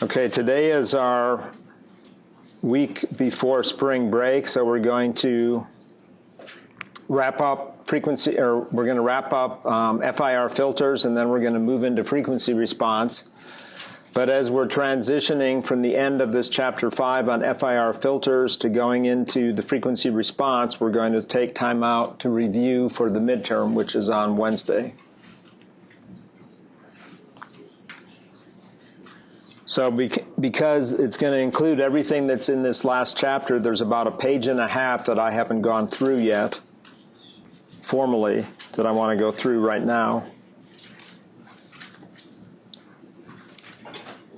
Okay, today is our week before spring break, so we're going to wrap up FIR filters, and then we're going to move into frequency response. But as we're transitioning from the end of this chapter 5 on FIR filters to going into the frequency response, we're going to take time out to review for the midterm, which is on Wednesday. So because it's going to include everything that's in this last chapter, there's about a page and a half that I haven't gone through yet, formally, that I want to go through right now.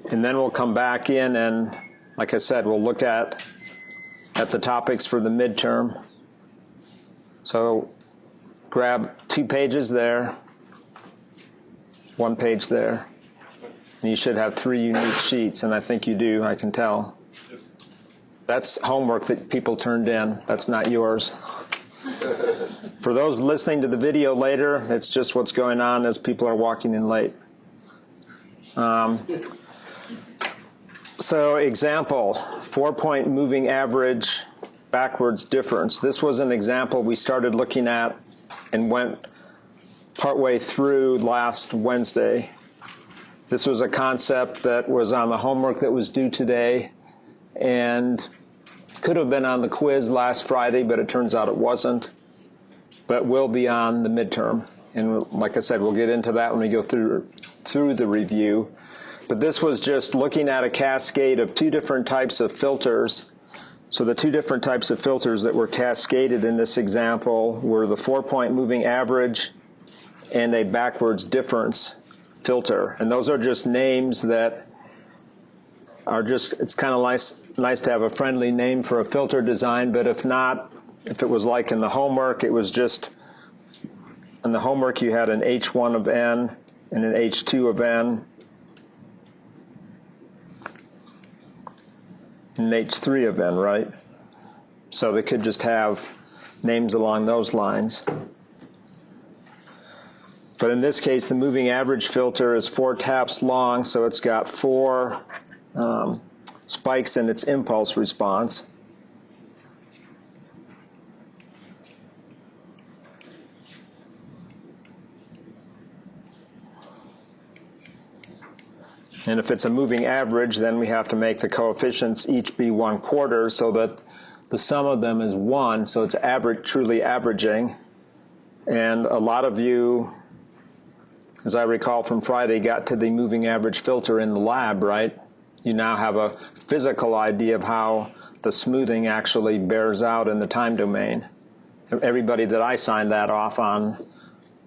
And then we'll come back in and, like I said, we'll look at the topics for the midterm. So grab 2 pages there, 1 page there. And you should have 3 unique sheets, and I think you do, I can tell. That's homework that people turned in. That's not yours. For those listening to the video later, it's just what's going on as people are walking in late. So example, 4-point moving average backwards difference. This was an example we started looking at and went partway through last Wednesday. This was a concept that was on the homework that was due today and could have been on the quiz last Friday, but it turns out it wasn't, but will be on the midterm. And like I said, we'll get into that when we go through the review. But this was just looking at a cascade of 2 different types of filters. So the 2 different types of filters that were cascaded in this example were the 4-point moving average and a backwards difference filter. And those are just names that are just, it's kind of nice to have a friendly name for a filter design, but if not, if it was like in the homework, it was just, in the homework you had an H1 of N and an H2 of N and an H3 of N, right? So they could just have names along those lines. But in this case, the moving average filter is 4 taps long, so it's got 4 spikes in its impulse response. And if it's a moving average, then we have to make the coefficients each be 1/4 so that the sum of them is 1, so it's truly averaging. And a lot of you, as I recall from Friday, got to the moving average filter in the lab, right? You now have a physical idea of how the smoothing actually bears out in the time domain. Everybody that I signed that off on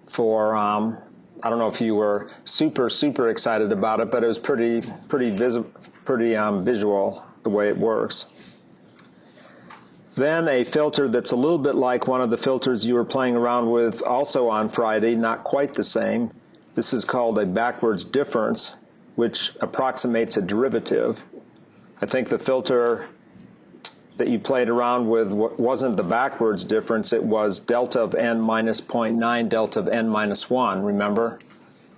for, I don't know if you were super excited about it, but it was pretty visual the way it works. Then a filter that's a little bit like one of the filters you were playing around with also on Friday, not quite the same. This is called a backwards difference, which approximates a derivative. I think the filter that you played around with wasn't the backwards difference, it was delta of n minus 0.9, delta of n minus 1, remember?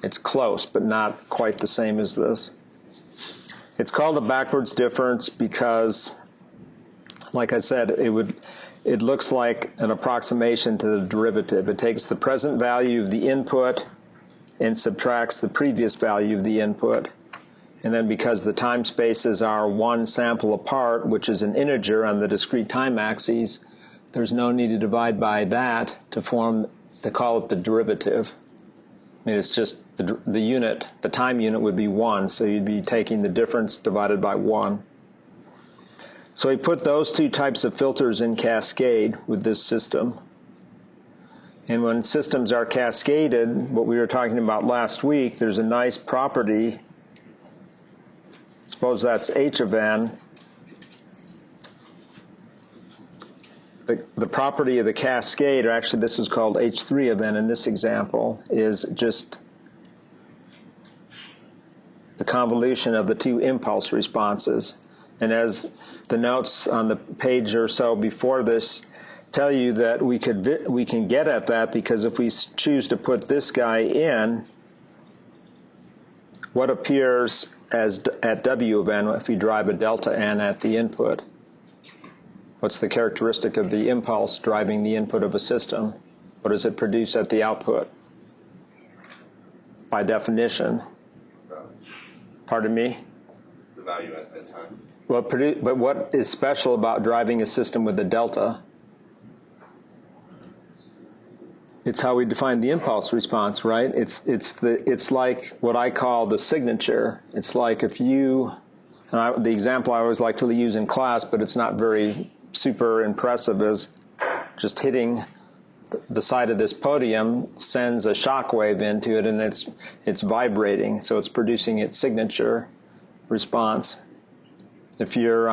It's close, but not quite the same as this. It's called a backwards difference because, like I said, it looks like an approximation to the derivative. It takes the present value of the input and subtracts the previous value of the input. And then because the time spaces are 1 sample apart, which is an integer on the discrete time axes, there's no need to divide by that to call it the derivative. I mean, it's just the unit, the time unit would be 1, so you'd be taking the difference divided by 1. So we put those 2 types of filters in cascade with this system. And when systems are cascaded, what we were talking about last week, there's a nice property. Suppose that's H of N. The property of the cascade, or actually this is called H3 of N in this example, is just the convolution of the 2 impulse responses. And as the notes on the page or so before this tell you that we can get at that, because if we choose to put this guy in, what appears at W of n if you drive a delta n at the input? What's the characteristic of the impulse driving the input of a system? What does it produce at the output? By definition. Pardon me? The value at that time. Well, but what is special about driving a system with a delta? It's how we define the impulse response, right? It's like what I call the signature. It's like if you, the example I always like to use in class, but it's not very super impressive, is just hitting the side of this podium sends a shock wave into it, and it's vibrating, so it's producing its signature response. If you're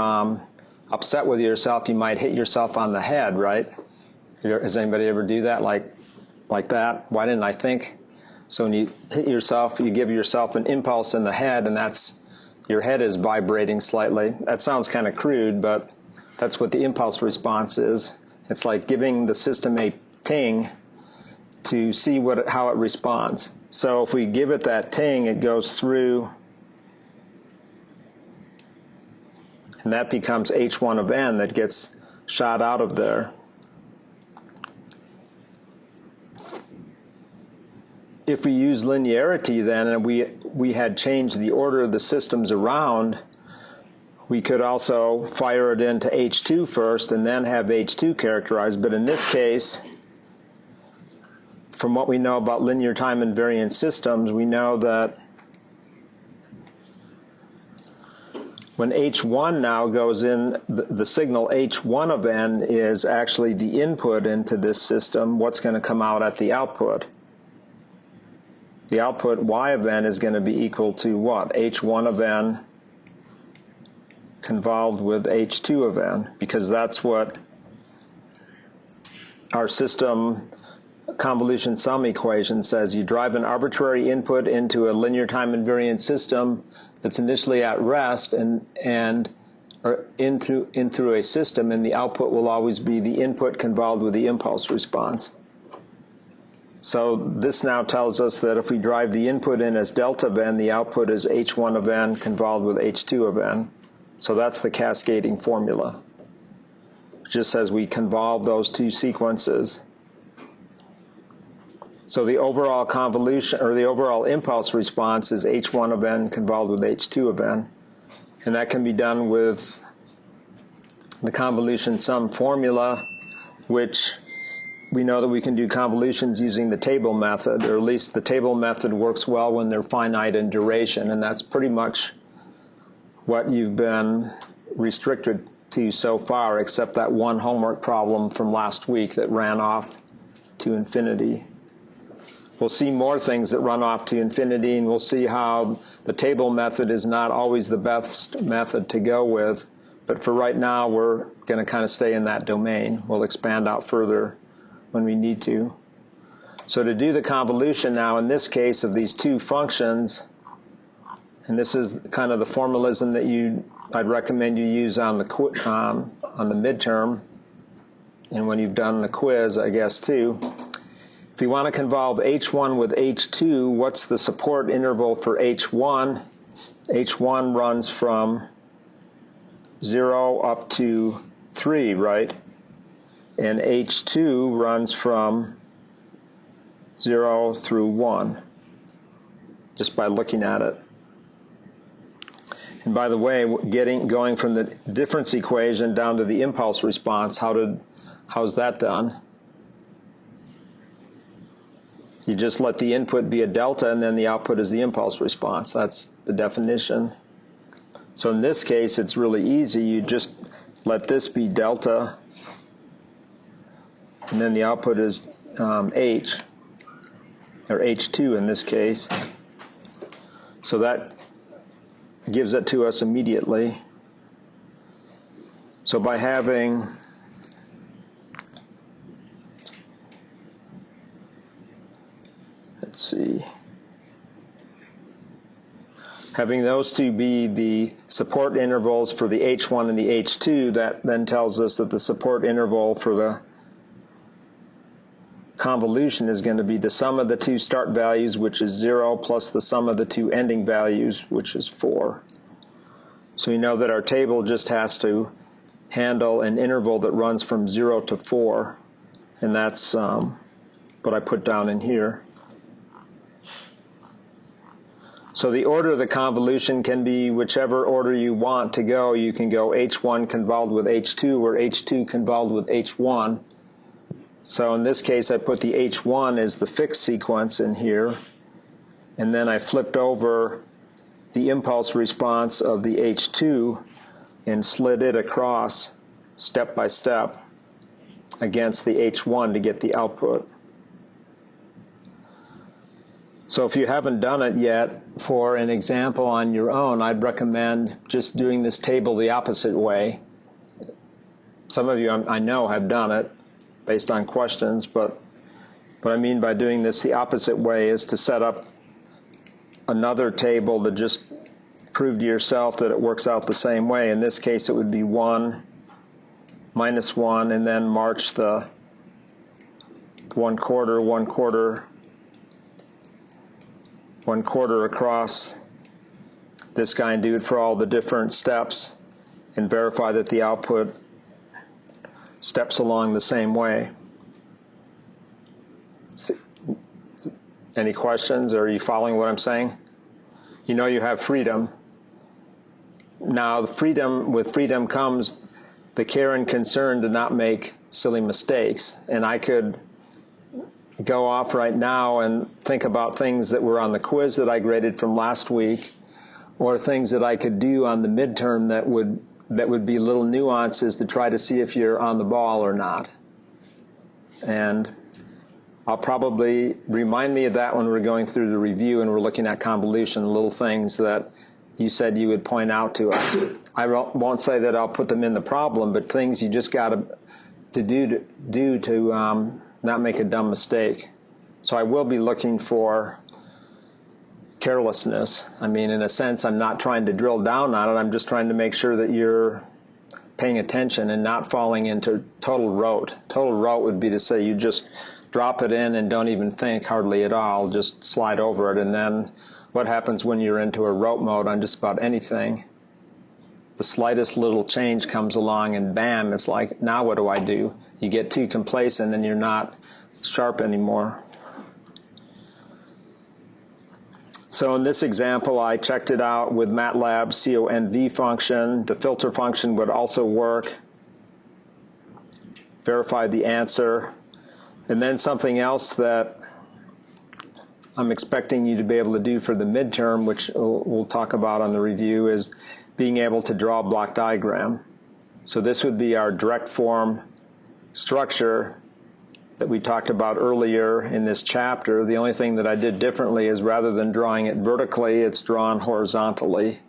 upset with yourself, you might hit yourself on the head, right? Has anybody ever do that? Like that? Why didn't I think? So when you hit yourself, you give yourself an impulse in the head, and your head is vibrating slightly. That sounds kind of crude, but that's what the impulse response is. It's like giving the system a ting to see how it responds. So if we give it that ting, it goes through, and that becomes h1 of n that gets shot out of there. If we use linearity then, and we had changed the order of the systems around, we could also fire it into H2 first and then have H2 characterized. But in this case, from what we know about linear time invariant systems, we know that when H1 now goes in, the signal H1 of n is actually the input into this system. What's going to come out at the output? The output y of n is going to be equal to what? H1 of n convolved with H2 of n, because that's what our system convolution sum equation says. You drive an arbitrary input into a linear time invariant system that's initially at rest or in through a system, and the output will always be the input convolved with the impulse response. So this now tells us that if we drive the input in as delta of n, the output is h1 of n convolved with h2 of n. So that's the cascading formula. Just as we convolve those two sequences. So the overall convolution, or the overall impulse response, is h1 of n convolved with h2 of n. And that can be done with the convolution sum formula, which we know that we can do convolutions using the table method, or at least the table method works well when they're finite in duration, and that's pretty much what you've been restricted to so far, except that one homework problem from last week that ran off to infinity. We'll see more things that run off to infinity, and we'll see how the table method is not always the best method to go with, but for right now we're going to kind of stay in that domain. We'll expand out further when we need to. So to do the convolution now, in this case of these two functions, and this is kind of the formalism that I'd recommend you use on the midterm, and when you've done the quiz, I guess, too. If you want to convolve h1 with h2, what's the support interval for h1? h1 runs from 0 up to 3, right? And h2 runs from 0 through 1, just by looking at it. And by the way, going from the difference equation down to the impulse response, how's that done? You just let the input be a delta, and then the output is the impulse response. That's the definition. So in this case, it's really easy. You just let this be delta, and then the output is H, or H2 in this case. So that gives it to us immediately. So by having having those two be the support intervals for the H1 and the H2, that then tells us that the support interval for the convolution is going to be the sum of the two start values, which is 0, plus the sum of the two ending values, which is 4. So we know that our table just has to handle an interval that runs from 0 to 4, and that's what I put down in here. So the order of the convolution can be whichever order you want to go. You can go H1 convolved with H2 or H2 convolved with H1. So in this case, I put the H1 as the fixed sequence in here, and then I flipped over the impulse response of the H2 and slid it across step by step against the H1 to get the output. So if you haven't done it yet, for an example on your own, I'd recommend just doing this table the opposite way. Some of you I know have done it based on questions, but what I mean by doing this the opposite way is to set up another table to just prove to yourself that it works out the same way. In this case, it would be 1, minus 1, and then march the 1 quarter, 1 quarter, 1 quarter across this guy and do it for all the different steps and verify that the output steps along the same way. Any questions? Are you following what I'm saying? You know you have freedom. Now, with freedom comes the care and concern to not make silly mistakes. And I could go off right now and think about things that were on the quiz that I graded from last week, or things that I could do on the midterm that would be little nuances to try to see if you're on the ball or not. And I'll probably remind me of that when we're going through the review and we're looking at convolution, little things that you said you would point out to us. I won't say that I'll put them in the problem, but things you just got to do to not make a dumb mistake. So I will be looking for carelessness. I mean, in a sense, I'm not trying to drill down on it. I'm just trying to make sure that you're paying attention and not falling into total rote. Total rote would be to say you just drop it in and don't even think hardly at all, just slide over it. And then what happens when you're into a rote mode on just about anything? The slightest little change comes along and bam, it's like, now what do I do? You get too complacent and you're not sharp anymore. So in this example, I checked it out with MATLAB's CONV function. The filter function would also work. Verified the answer. And then something else that I'm expecting you to be able to do for the midterm, which we'll talk about on the review, is being able to draw a block diagram. So this would be our direct form structure that we talked about earlier in this chapter. The only thing that I did differently is rather than drawing it vertically, it's drawn horizontally.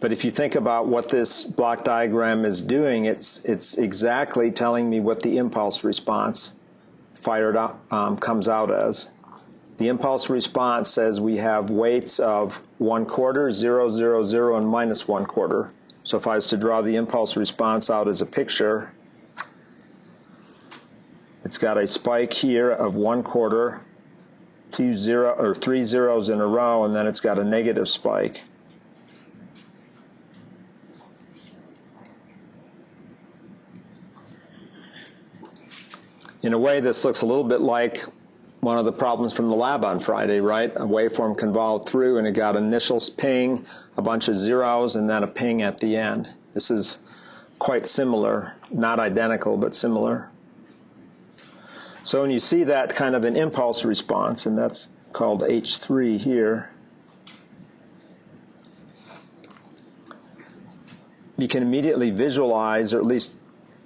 But if you think about what this block diagram is doing, it's exactly telling me what the impulse response fired up comes out as. The impulse response says we have weights of 1 quarter, 0, 0, 0, and minus 1 quarter. So if I was to draw the impulse response out as a picture, it's got a spike here of 1 quarter, 3 zeros in a row, and then it's got a negative spike. In a way, this looks a little bit like one of the problems from the lab on Friday, right? A waveform convolved through, and it got an initial ping, a bunch of zeros, and then a ping at the end. This is quite similar, not identical, but similar. So when you see that kind of an impulse response, and that's called H3 here, you can immediately visualize, or at least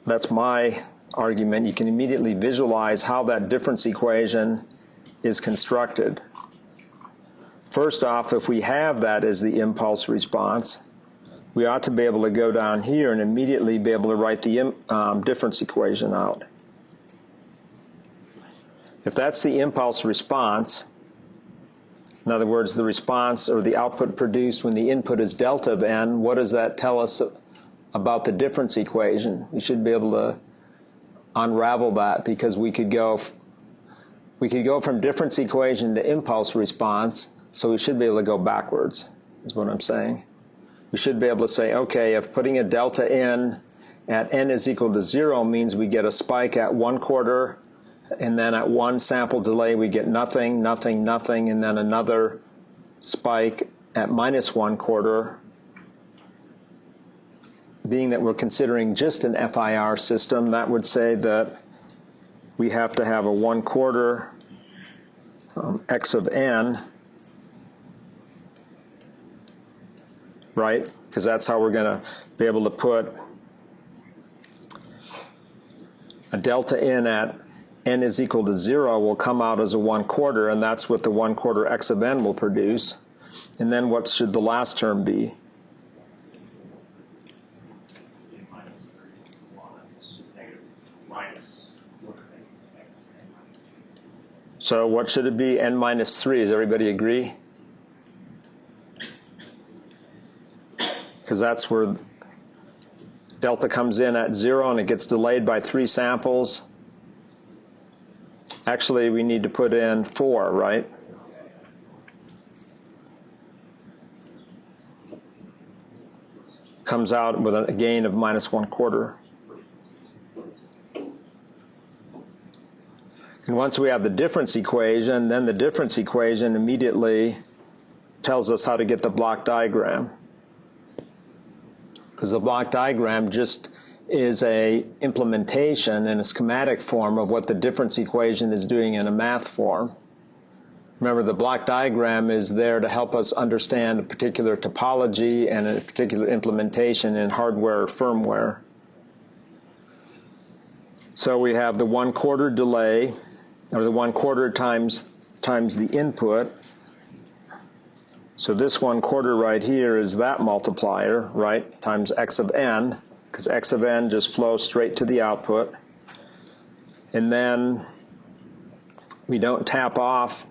that's my argument, you can immediately visualize how that difference equation is constructed. First off, if we have that as the impulse response, we ought to be able to go down here and immediately be able to write the difference equation out. If that's the impulse response, in other words, the response or the output produced when the input is delta of n, what does that tell us about the difference equation? We should be able to unravel that, because we could go from difference equation to impulse response, so we should be able to go backwards, is what I'm saying. We should be able to say, okay, if putting a delta n at n is equal to 0 means we get a spike at 1/4, and then at 1 sample delay we get nothing, nothing, nothing, and then another spike at -1/4. Being that we're considering just an FIR system, that would say that we have to have a 1/4 x of n, right? Because that's how we're going to be able to put a delta n at n is equal to 0 will come out as a 1/4, and that's what the 1/4 x of n will produce. And then what should the last term be? So what should it be? N minus 3. Does everybody agree? Because that's where delta comes in at 0 and it gets delayed by 3 samples. Actually, we need to put in 4, right? Comes out with a gain of -1/4. And once we have the difference equation, then the difference equation immediately tells us how to get the block diagram. Because the block diagram just is a implementation in a schematic form of what the difference equation is doing in a math form. Remember, the block diagram is there to help us understand a particular topology and a particular implementation in hardware or firmware. So we have the 1/4 delay, or the 1/4 times the input. So this 1/4 right here is that multiplier, right, times x of n, because x of n just flows straight to the output. And then we don't tap off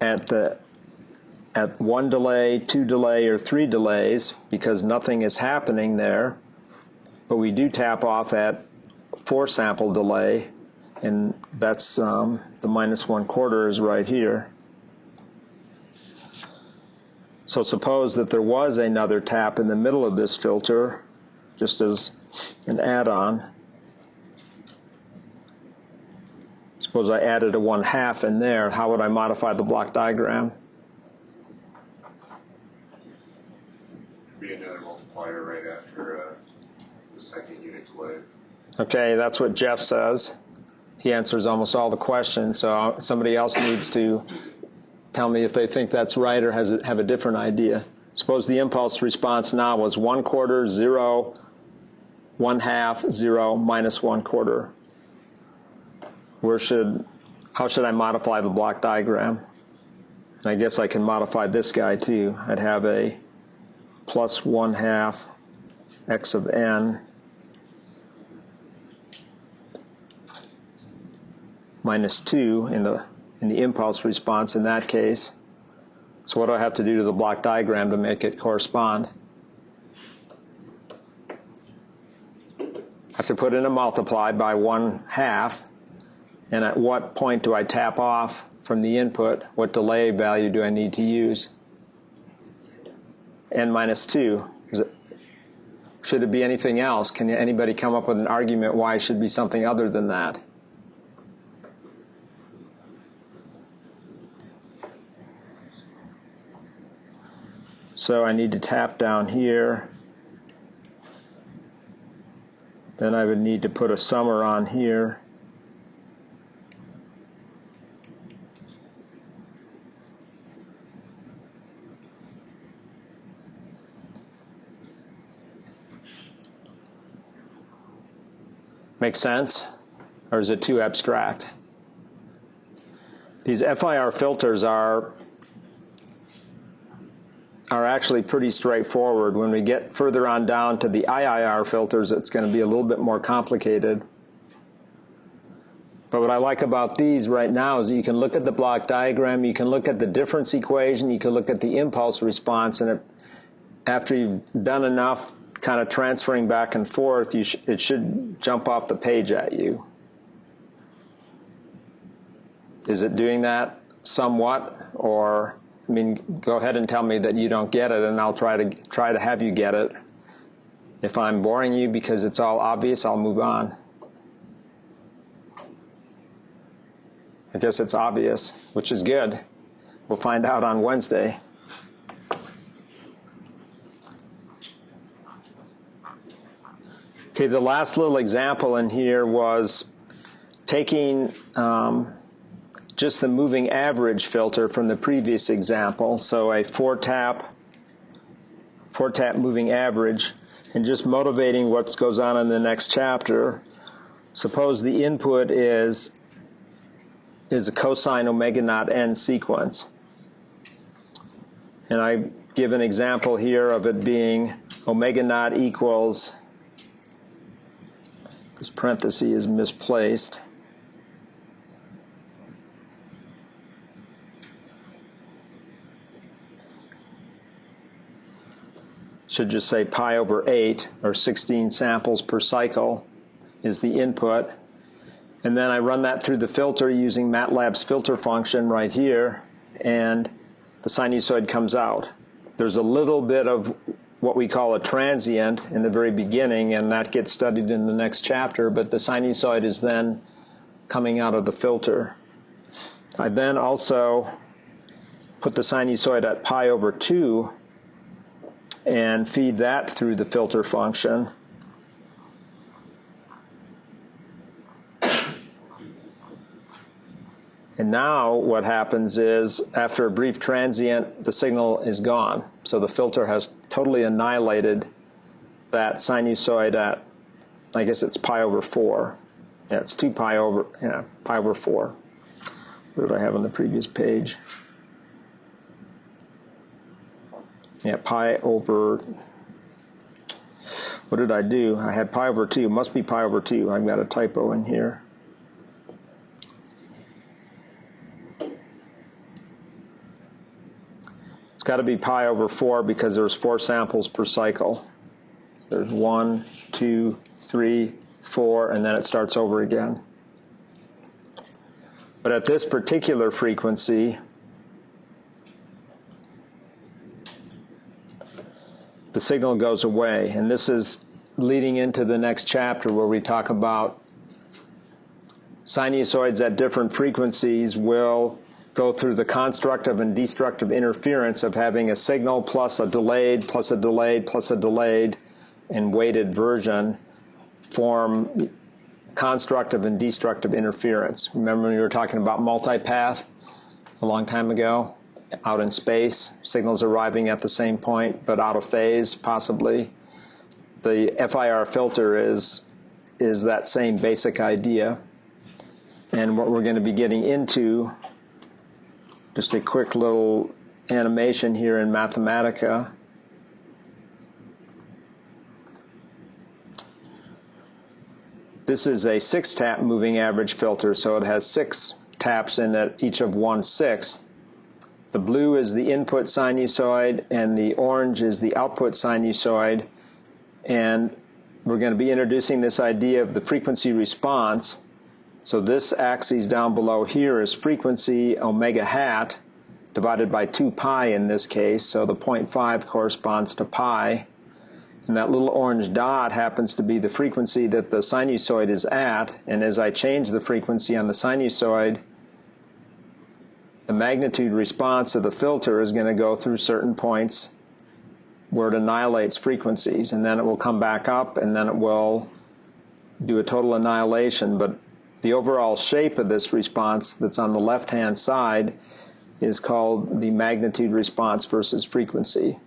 at 1 delay, 2 delay, or 3 delays, because nothing is happening there. But we do tap off at 4 sample delay, and that's the -1/4 is right here. So suppose that there was another tap in the middle of this filter, just as an add-on. Suppose I added a 1/2 in there. How would I modify the block diagram? Be another multiplier right after the second unit delay. Okay, that's what Jeff says. He answers almost all the questions, so somebody else needs to tell me if they think that's right or have a different idea. Suppose the impulse response now was 1/4, 0, 1/2, 0, -1/4. How should I modify the block diagram? And I guess I can modify this guy too. I'd have a plus 1/2 x of n minus 2 in the impulse response in that case. So what do I have to do to the block diagram to make it correspond? I have to put in a multiply by 1/2, and at what point do I tap off from the input? What delay value do I need to use? N minus 2. Should it be anything else? Can anybody come up with an argument why it should be something other than that? So I need to tap down here. Then I would need to put a summer on here. Make sense? Or is it too abstract? These FIR filters are actually pretty straightforward. When we get further on down to the IIR filters, it's going to be a little bit more complicated. But what I like about these right now is that you can look at the block diagram, you can look at the difference equation, you can look at the impulse response, and after you've done enough kind of transferring back and forth, it should jump off the page at you. Is it doing that somewhat? Or, I mean, go ahead and tell me that you don't get it, and I'll try to have you get it. If I'm boring you because it's all obvious, I'll move on. I guess it's obvious, which is good. We'll find out on Wednesday. Okay, the last little example in here was taking just the moving average filter from the previous example, so a four-tap moving average, and just motivating what goes on in the next chapter. Suppose the input is a cosine omega naught n sequence. And I give an example here of it being omega naught equals, this parenthesis is misplaced, should just say pi over 8, or 16 samples per cycle is the input. And then I run that through the filter using MATLAB's filter function right here, and the sinusoid comes out. There's a little bit of what we call a transient in the very beginning, and that gets studied in the next chapter, but the sinusoid is then coming out of the filter. I then also put the sinusoid at pi over 2 and feed that through the filter function. And now what happens is, after a brief transient, the signal is gone. So the filter has totally annihilated that sinusoid at, I guess it's pi over 4. Yeah, it's 2 pi over, pi over 4. What did I have on the previous page? Yeah, pi over, what did I do? I had pi over 2. It must be pi over 2. I've got a typo in here. It's got to be pi over 4 because there's 4 samples per cycle. There's 1, 2, 3, 4, and then it starts over again. But at this particular frequency, the signal goes away. And this is leading into the next chapter where we talk about sinusoids at different frequencies will go through the constructive and destructive interference of having a signal plus a delayed, plus a delayed, plus a delayed, and weighted version form constructive and destructive interference. Remember when we were talking about multipath a long time ago? Out in space, signals arriving at the same point, but out of phase, possibly. The FIR filter is that same basic idea. And what we're going to be getting into, just a quick little animation here in Mathematica. This is a 6-tap moving average filter, so it has 6 taps in it, each of 1/6. The blue is the input sinusoid, and the orange is the output sinusoid. And we're going to be introducing this idea of the frequency response. So this axis down below here is frequency omega hat divided by 2 pi in this case. So the 0.5 corresponds to pi. And that little orange dot happens to be the frequency that the sinusoid is at. And as I change the frequency on the sinusoid, the magnitude response of the filter is going to go through certain points where it annihilates frequencies, and then it will come back up, and then it will do a total annihilation. But the overall shape of this response that's on the left-hand side is called the magnitude response versus frequency.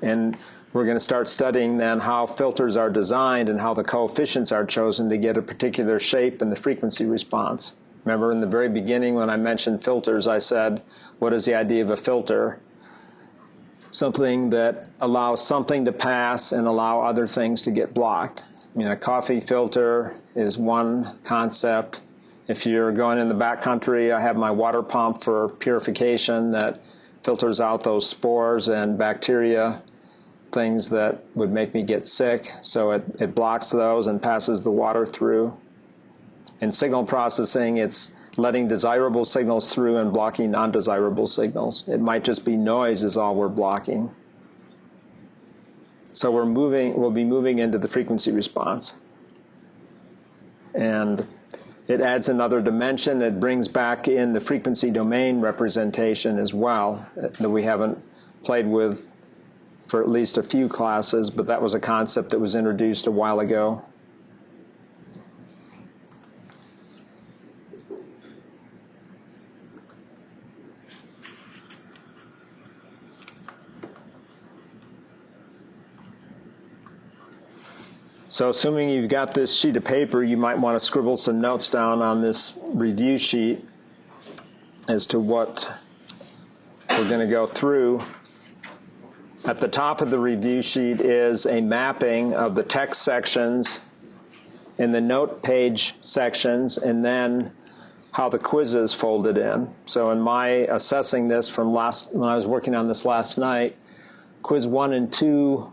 And we're going to start studying then how filters are designed and how the coefficients are chosen to get a particular shape in the frequency response. Remember in the very beginning when I mentioned filters, I said, what is the idea of a filter? Something that allows something to pass and allow other things to get blocked. I mean, a coffee filter is one concept. If you're going in the backcountry, I have my water pump for purification that filters out those spores and bacteria, things that would make me get sick. So it blocks those and passes the water through. In signal processing, it's letting desirable signals through and blocking non-desirable signals. It might just be noise is all we're blocking. So we'll be moving into the frequency response. And it adds another dimension. It brings back in the frequency domain representation as well that we haven't played with for at least a few classes, but that was a concept that was introduced a while ago. So assuming you've got this sheet of paper, you might want to scribble some notes down on this review sheet as to what we're going to go through. At the top of the review sheet is a mapping of the text sections and the note page sections, and then how the quizzes folded in. So in my assessing this from when I was working on this last night, quiz 1 and 2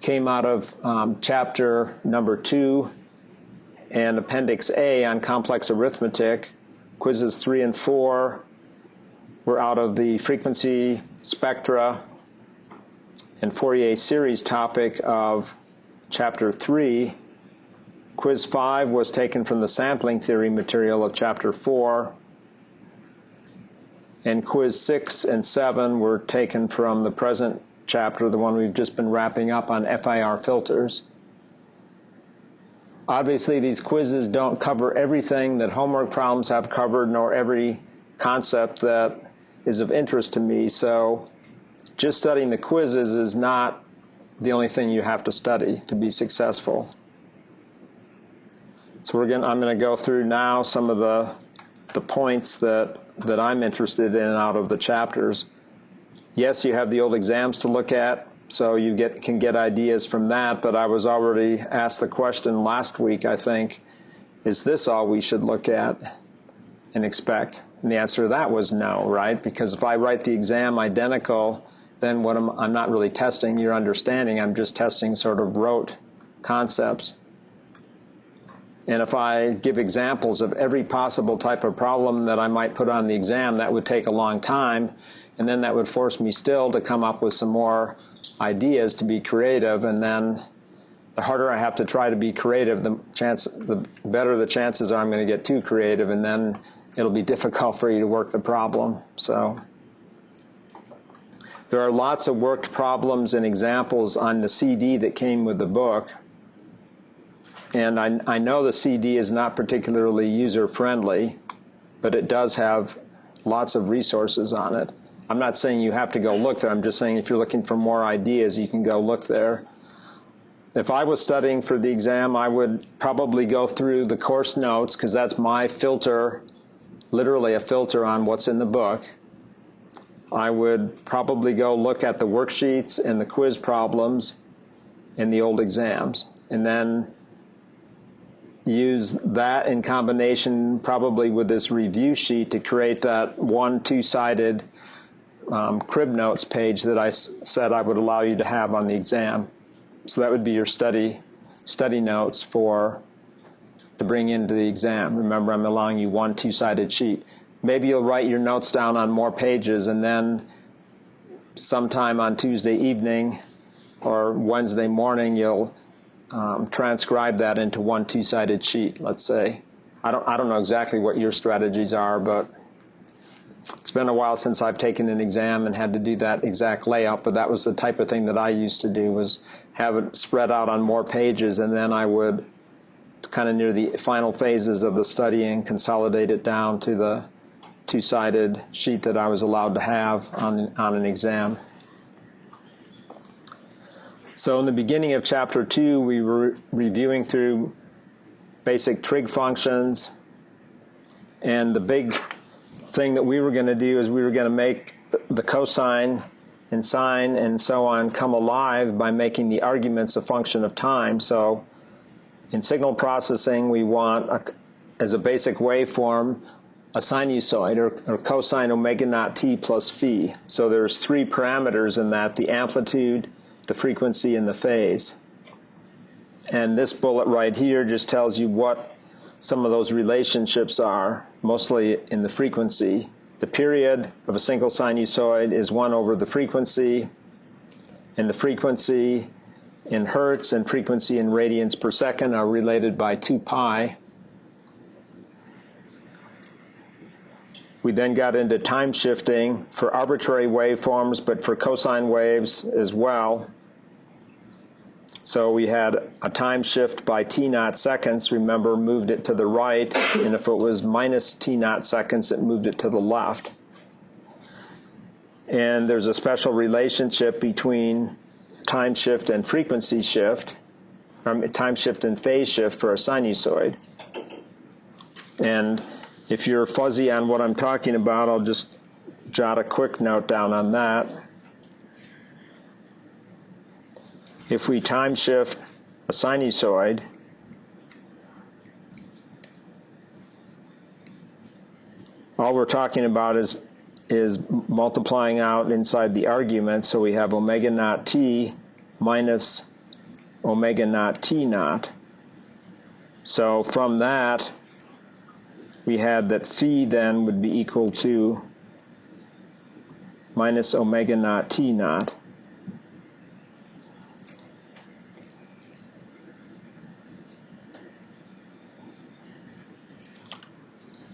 came out of chapter number 2 and appendix A on complex arithmetic. Quizzes 3 and 4 were out of the frequency spectra and Fourier series topic of chapter 3. Quiz 5 was taken from the sampling theory material of chapter 4. And quiz 6 and 7 were taken from the present chapter, the one we've just been wrapping up on FIR filters. Obviously, these quizzes don't cover everything that homework problems have covered, nor every concept that is of interest to me. So just studying the quizzes is not the only thing you have to study to be successful. So I'm going to go through now some of the points that I'm interested in out of the chapters. Yes, you have the old exams to look at, so you can get ideas from that, but I was already asked the question last week, I think, is this all we should look at and expect? And the answer to that was no, right? Because if I write the exam identical, then I'm not really testing your understanding, I'm just testing sort of rote concepts. And if I give examples of every possible type of problem that I might put on the exam, that would take a long time, and then that would force me still to come up with some more ideas to be creative, and then the harder I have to try to be creative, the better the chances are I'm going to get too creative, and then it'll be difficult for you to work the problem. So there are lots of worked problems and examples on the CD that came with the book. And I know the CD is not particularly user-friendly, but it does have lots of resources on it. I'm not saying you have to go look there. I'm just saying if you're looking for more ideas, you can go look there. If I was studying for the exam, I would probably go through the course notes, because that's my filter, literally a filter on what's in the book. I would probably go look at the worksheets and the quiz problems in the old exams, and then use that in combination probably with this review sheet to create that two-sided crib notes page that I said I would allow you to have on the exam. So that would be your study notes to bring into the exam. Remember, I'm allowing you one two-sided sheet. Maybe you'll write your notes down on more pages, and then sometime on Tuesday evening or Wednesday morning you'll transcribe that into one two-sided sheet, let's say. I don't know exactly what your strategies are, but it's been a while since I've taken an exam and had to do that exact layout, but that was the type of thing that I used to do, was have it spread out on more pages, and then I would kind of near the final phases of the studying consolidate it down to the two-sided sheet that I was allowed to have on an exam. So in the beginning of chapter 2, we were reviewing through basic trig functions, and the big thing that we were going to do is we were going to make the cosine and sine and so on come alive by making the arguments a function of time. So in signal processing, we want, as a basic waveform, a sinusoid, or cosine omega naught t plus phi. So there's 3 parameters in that: the amplitude, the frequency, and the phase. And this bullet right here just tells you what some of those relationships are, mostly in the frequency. The period of a single sinusoid is 1 over the frequency, and the frequency in hertz and frequency in radians per second are related by 2 pi. We then got into time shifting for arbitrary waveforms, but for cosine waves as well. So we had a time shift by t naught seconds, remember, moved it to the right, and if it was minus t naught seconds, it moved it to the left. And there's a special relationship between time shift and frequency shift, time shift and phase shift for a sinusoid. And if you're fuzzy on what I'm talking about, I'll just jot a quick note down on that. If we time shift a sinusoid, all we're talking about is multiplying out inside the argument, so we have omega naught t minus omega naught t naught. So from that, we had that phi then would be equal to minus omega naught t naught.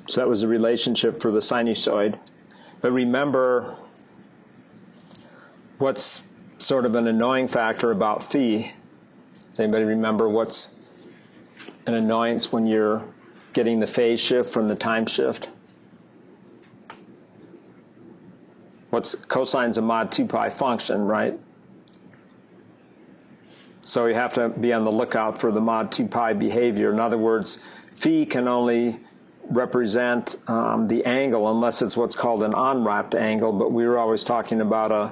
So that was the relationship for the sinusoid. But remember, what's sort of an annoying factor about phi? Does anybody remember what's an annoyance when you're getting the phase shift from the time shift? What's cosine's a mod 2 pi function, right? So you have to be on the lookout for the mod 2 pi behavior. In other words, phi can only represent the angle unless it's what's called an unwrapped angle, but we were always talking about a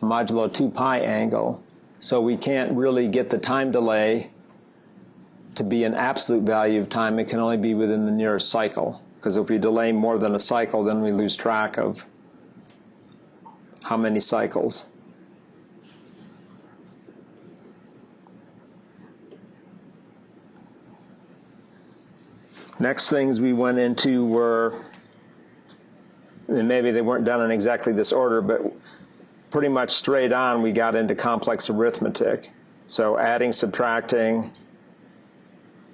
modulo 2 pi angle. So we can't really get the time delay to be an absolute value of time. It can only be within the nearest cycle, because if we delay more than a cycle, then we lose track of how many cycles. Next things we went into were, and maybe they weren't done in exactly this order, but pretty much straight on we got into complex arithmetic. So adding, subtracting,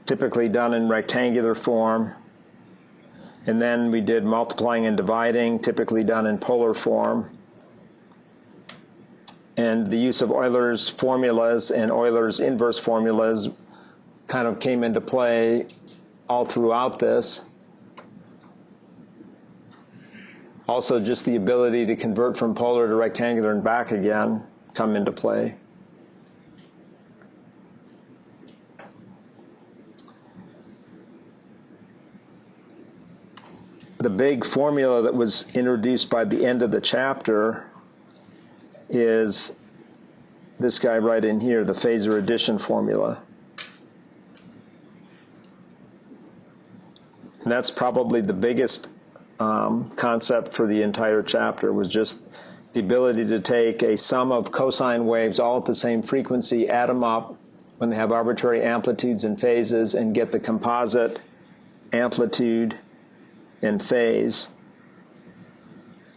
typically done in rectangular form. And then we did multiplying and dividing, typically done in polar form. And the use of Euler's formulas and Euler's inverse formulas kind of came into play all throughout this. Also, just the ability to convert from polar to rectangular and back again come into play. The big formula that was introduced by the end of the chapter is this guy right in here, the phasor addition formula. And that's probably the biggest concept for the entire chapter, was just the ability to take a sum of cosine waves all at the same frequency, add them up when they have arbitrary amplitudes and phases, and get the composite amplitude and phase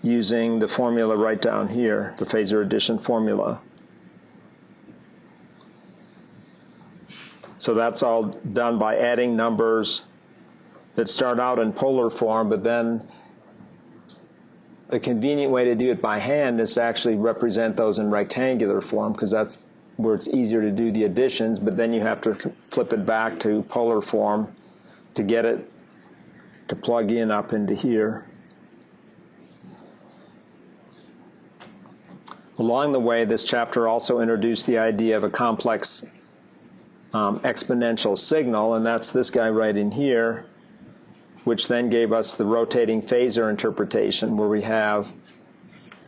using the formula right down here, the phasor addition formula. So that's all done by adding numbers that start out in polar form, but then the convenient way to do it by hand is to actually represent those in rectangular form, because that's where it's easier to do the additions, but then you have to flip it back to polar form to get it to plug in up into here. Along the way, this chapter also introduced the idea of a complex exponential signal, and that's this guy right in here, which then gave us the rotating phasor interpretation, where we have,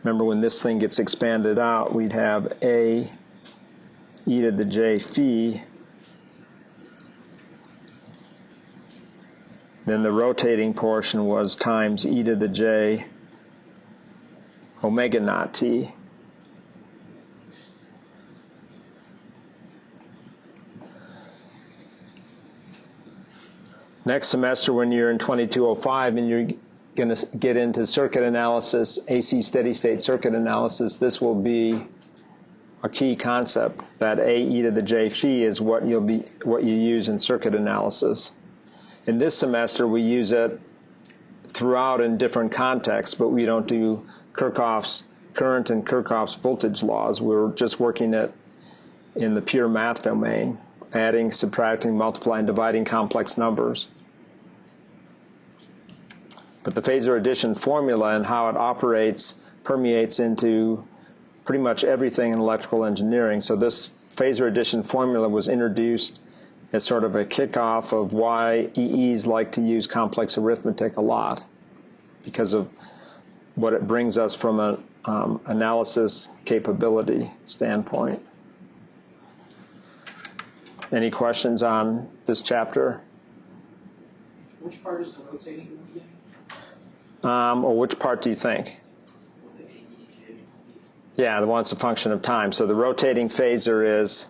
remember when this thing gets expanded out, we'd have a e to the j phi, then the rotating portion was times e to the j omega naught t. Next semester, when you're in 2205 and you're going to get into circuit analysis, AC steady-state circuit analysis, this will be a key concept. That AE to the J phi is what you use in circuit analysis. In this semester, we use it throughout in different contexts, but we don't do Kirchhoff's current and Kirchhoff's voltage laws. We're just working it in the pure math domain, adding, subtracting, multiplying, dividing complex numbers. But the phasor addition formula and how it operates permeates into pretty much everything in electrical engineering. So this phasor addition formula was introduced as sort of a kickoff of why EEs like to use complex arithmetic a lot, because of what it brings us from an analysis capability standpoint. Any questions on this chapter? Which part is the rotating again? Or which part do you think? Yeah, the one's a function of time. So the rotating phasor is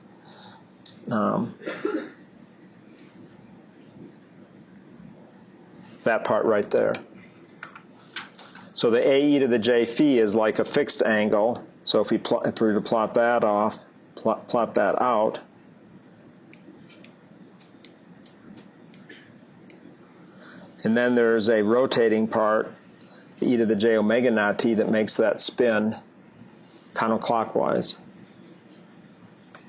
that part right there. So the AE to the J phi is like a fixed angle. So if we were to plot that off, plot that out, and then there's a rotating part, e to the j omega naught t, that makes that spin counterclockwise.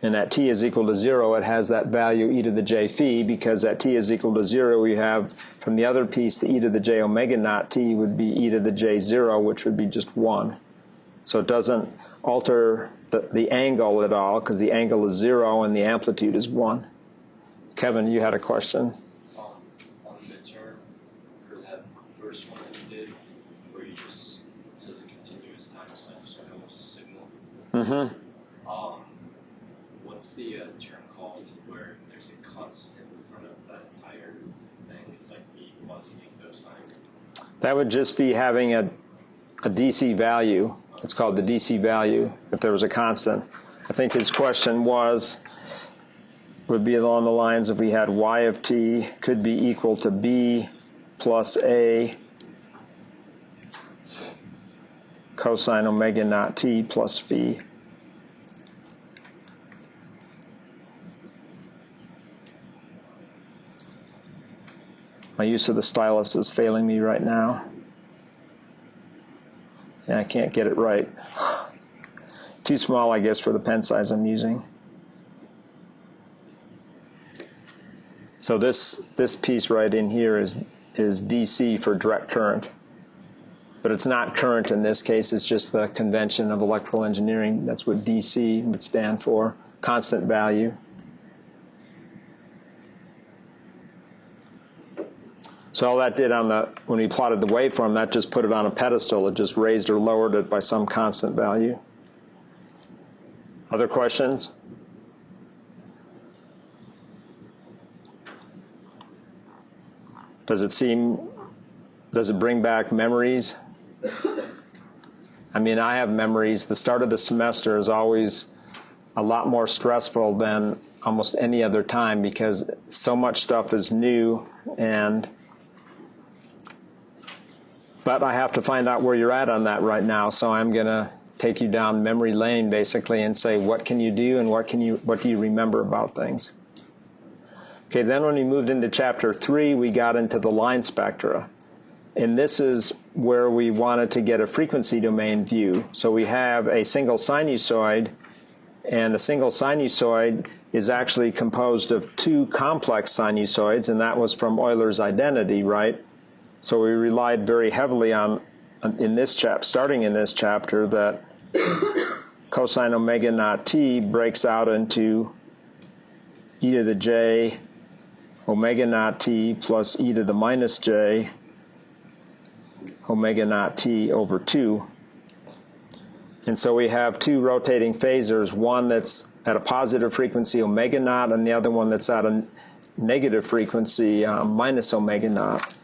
And at t is equal to 0, it has that value e to the j phi, because at t is equal to 0, we have from the other piece the e to the j omega naught t would be e to the j 0, which would be just 1. So it doesn't alter the angle at all, because the angle is 0 and the amplitude is 1. Kevin, you had a question? On the term for that first one that you did, where you just, it says a continuous time step, so almost a signal. Mm-hmm. What's the term called where there's a constant in front of that entire thing? It's like B plus E cosine. That would just be having a DC value. It's called the DC value, if there was a constant. I think his question would be along the lines, if we had y of t could be equal to b plus a cosine omega naught t plus phi. My use of the stylus is failing me right now. And I can't get it right. Too small, I guess, for the pen size I'm using. So this piece right in here is DC for direct current. But it's not current in this case, it's just the convention of electrical engineering. That's what DC would stand for, constant value. So all that did when we plotted the waveform, that just put it on a pedestal. It just raised or lowered it by some constant value. Other questions? Does it bring back memories? I mean, I have memories. The start of the semester is always a lot more stressful than almost any other time, because so much stuff is new, but I have to find out where you're at on that right now, so I'm going to take you down memory lane, basically, and say, what can you do and what do you remember about things? Okay, then when we moved into Chapter 3, we got into the line spectra. And this is where we wanted to get a frequency domain view. So we have a single sinusoid, and a single sinusoid is actually composed of two complex sinusoids, and that was from Euler's identity, right? So we relied very heavily on, starting in this chapter, that cosine omega naught t breaks out into e to the j omega naught t plus e to the minus j omega naught t over 2. And so we have two rotating phasors, one that's at a positive frequency omega naught and the other one that's at a negative frequency minus omega naught.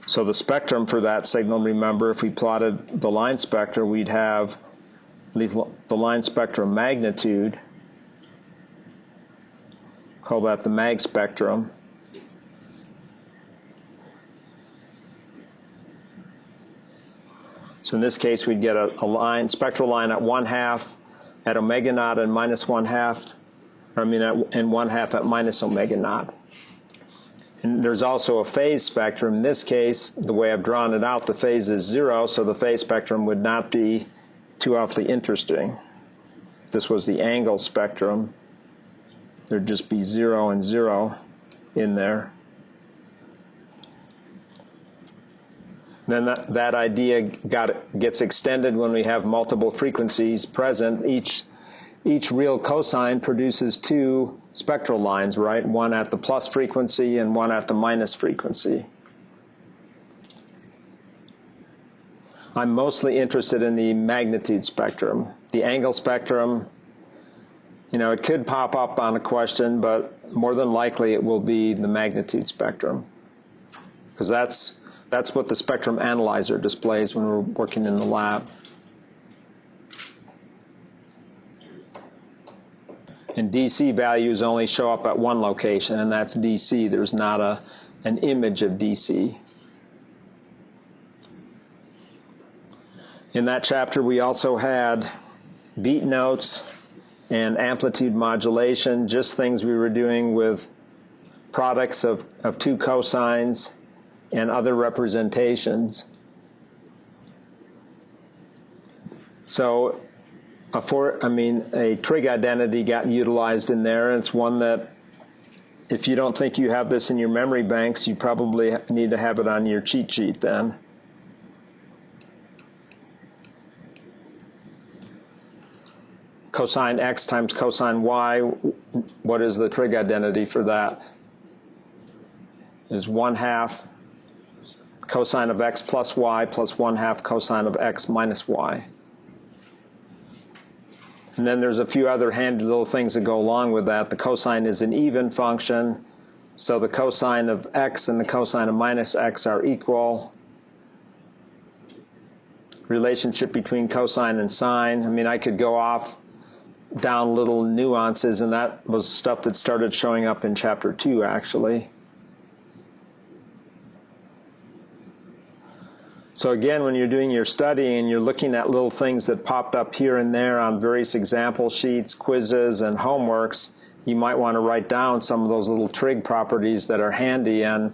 So the spectrum for that signal, remember, if we plotted the line spectra, we'd have the line spectrum magnitude Call that the mag spectrum. So in this case, we'd get a line, spectral line at 1/2 at omega naught and minus 1/2, and 1/2 at minus omega naught. And there's also a phase spectrum. In this case, the way I've drawn it out, the phase is 0, so the phase spectrum would not be too awfully interesting. If this was the angle spectrum, there'd just be 0 and 0 in there. Then that idea gets extended when we have multiple frequencies present. Each real cosine produces two spectral lines, right? One at the plus frequency and one at the minus frequency. I'm mostly interested in the magnitude spectrum. The angle spectrum, it could pop up on a question, but more than likely it will be the magnitude spectrum, because that's what the spectrum analyzer displays when we're working in the lab. And DC values only show up at one location, and that's DC. There's not an image of DC. In that chapter, we also had beat notes and amplitude modulation, just things we were doing with products of two cosines and other representations. So a trig identity got utilized in there, and it's one that if you don't think you have this in your memory banks, you probably need to have it on your cheat sheet then. Cosine x times cosine y, what is the trig identity for that? Is 1/2 cosine of x plus y plus 1/2 cosine of x minus y. And then there's a few other handy little things that go along with that. The cosine is an even function, so the cosine of x and the cosine of minus x are equal. Relationship between cosine and sine. I could go off down little nuances, and that was stuff that started showing up in chapter 2, actually. So again, when you're doing your study and you're looking at little things that popped up here and there on various example sheets, quizzes, and homeworks, you might want to write down some of those little trig properties that are handy, and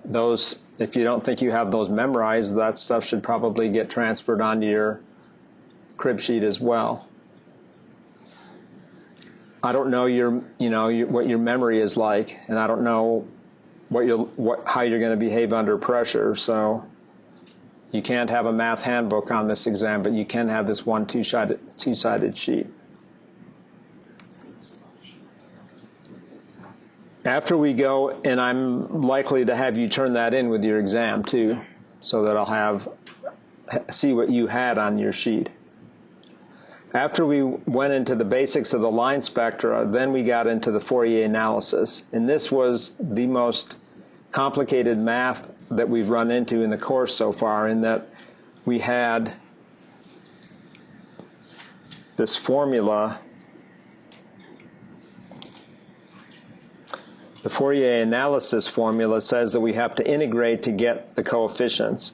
those, if you don't think you have those memorized, that stuff should probably get transferred onto your crib sheet as well. I don't know what your memory is like, and I don't know how you're going to behave under pressure, so you can't have a math handbook on this exam, but you can have this one two-sided sheet. After we go, and I'm likely to have you turn that in with your exam too, so that I'll see what you had on your sheet. After we went into the basics of the line spectra, then we got into the Fourier analysis. And this was the most complicated math that we've run into in the course so far, in that we had this formula. The Fourier analysis formula says that we have to integrate to get the coefficients.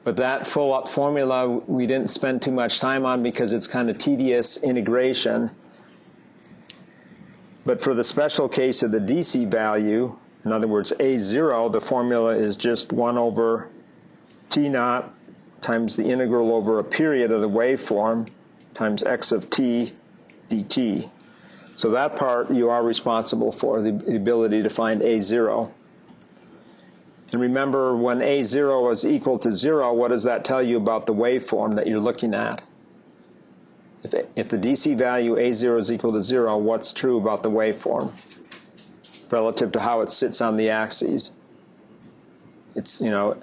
But that full-up formula we didn't spend too much time on because it's kind of tedious integration. But for the special case of the DC value, in other words, A0, the formula is just 1 over T naught times the integral over a period of the waveform times x of t dt. So that part you are responsible for, the ability to find A0. And remember, when A0 is equal to 0, what does that tell you about the waveform that you're looking at? If the DC value A0 is equal to 0, what's true about the waveform relative to how it sits on the axes? It's, the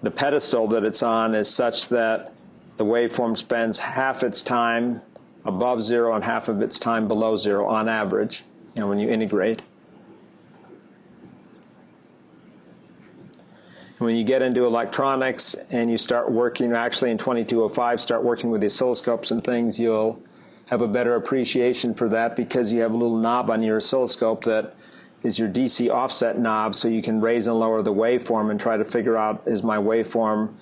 pedestal that it's on is such that the waveform spends half its time above 0 and half of its time below 0 on average, when you integrate. When you get into electronics and you start working, actually in 2205, start working with the oscilloscopes and things, you'll have a better appreciation for that because you have a little knob on your oscilloscope that is your DC offset knob, so you can raise and lower the waveform and try to figure out, is my waveform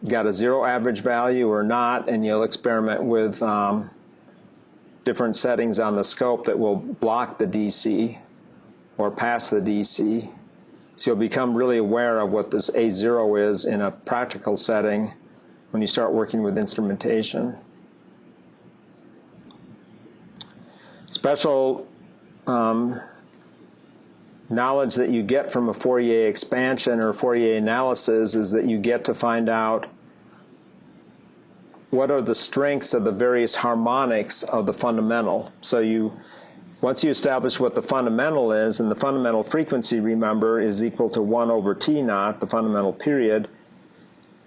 got a zero average value or not, and you'll experiment with different settings on the scope that will block the DC or pass the DC. So you'll become really aware of what this A0 is in a practical setting when you start working with instrumentation. Special knowledge that you get from a Fourier expansion or Fourier analysis is that you get to find out what are the strengths of the various harmonics of the fundamental. So once you establish what the fundamental is, and the fundamental frequency, remember, is equal to 1 over T naught, the fundamental period,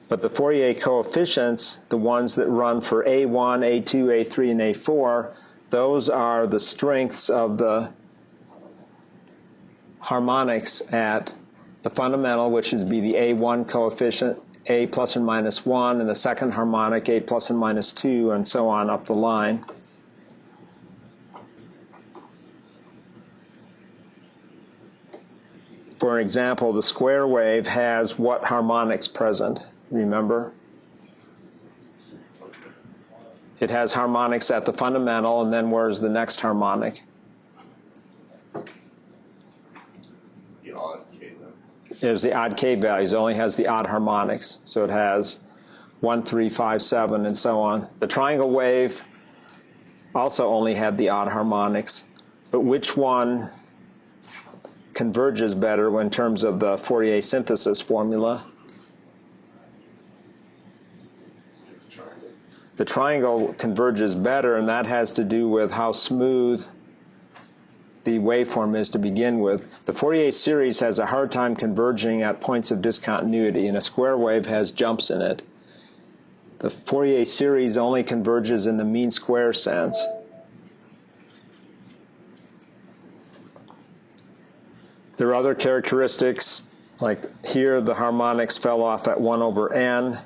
but the Fourier coefficients, the ones that run for A1, A2, A3, and A4, those are the strengths of the harmonics at the fundamental, which is be the A1 coefficient, A plus or minus 1, and the second harmonic, A plus or minus 2, and so on up the line. For example, the square wave has what harmonics present? Remember? It has harmonics at the fundamental, and then where's the next harmonic? The odd K then. There's the odd K values. It only has the odd harmonics. So it has 1, 3, 5, 7, and so on. The triangle wave also only had the odd harmonics. But which one converges better in terms of the Fourier synthesis formula? The triangle converges better, and that has to do with how smooth the waveform is to begin with. The Fourier series has a hard time converging at points of discontinuity, and a square wave has jumps in it. The Fourier series only converges in the mean square sense. There are other characteristics, like here the harmonics fell off at 1 over n,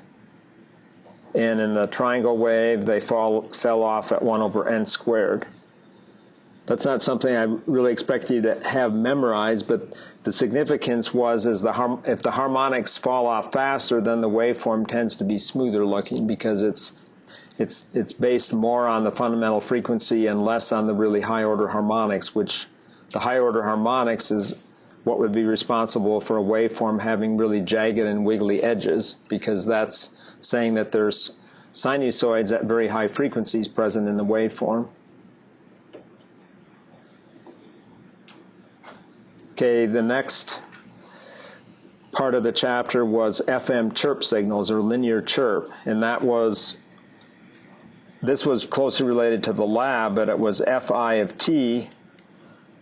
and in the triangle wave they fell off at 1 over n squared. That's not something I really expect you to have memorized, but the significance was if the harmonics fall off faster, then the waveform tends to be smoother looking because it's based more on the fundamental frequency and less on the really high order harmonics, which the high order harmonics is what would be responsible for a waveform having really jagged and wiggly edges, because that's saying that there's sinusoids at very high frequencies present in the waveform. Okay, the next part of the chapter was FM chirp signals, or linear chirp, and this was closely related to the lab, but it was Fi of t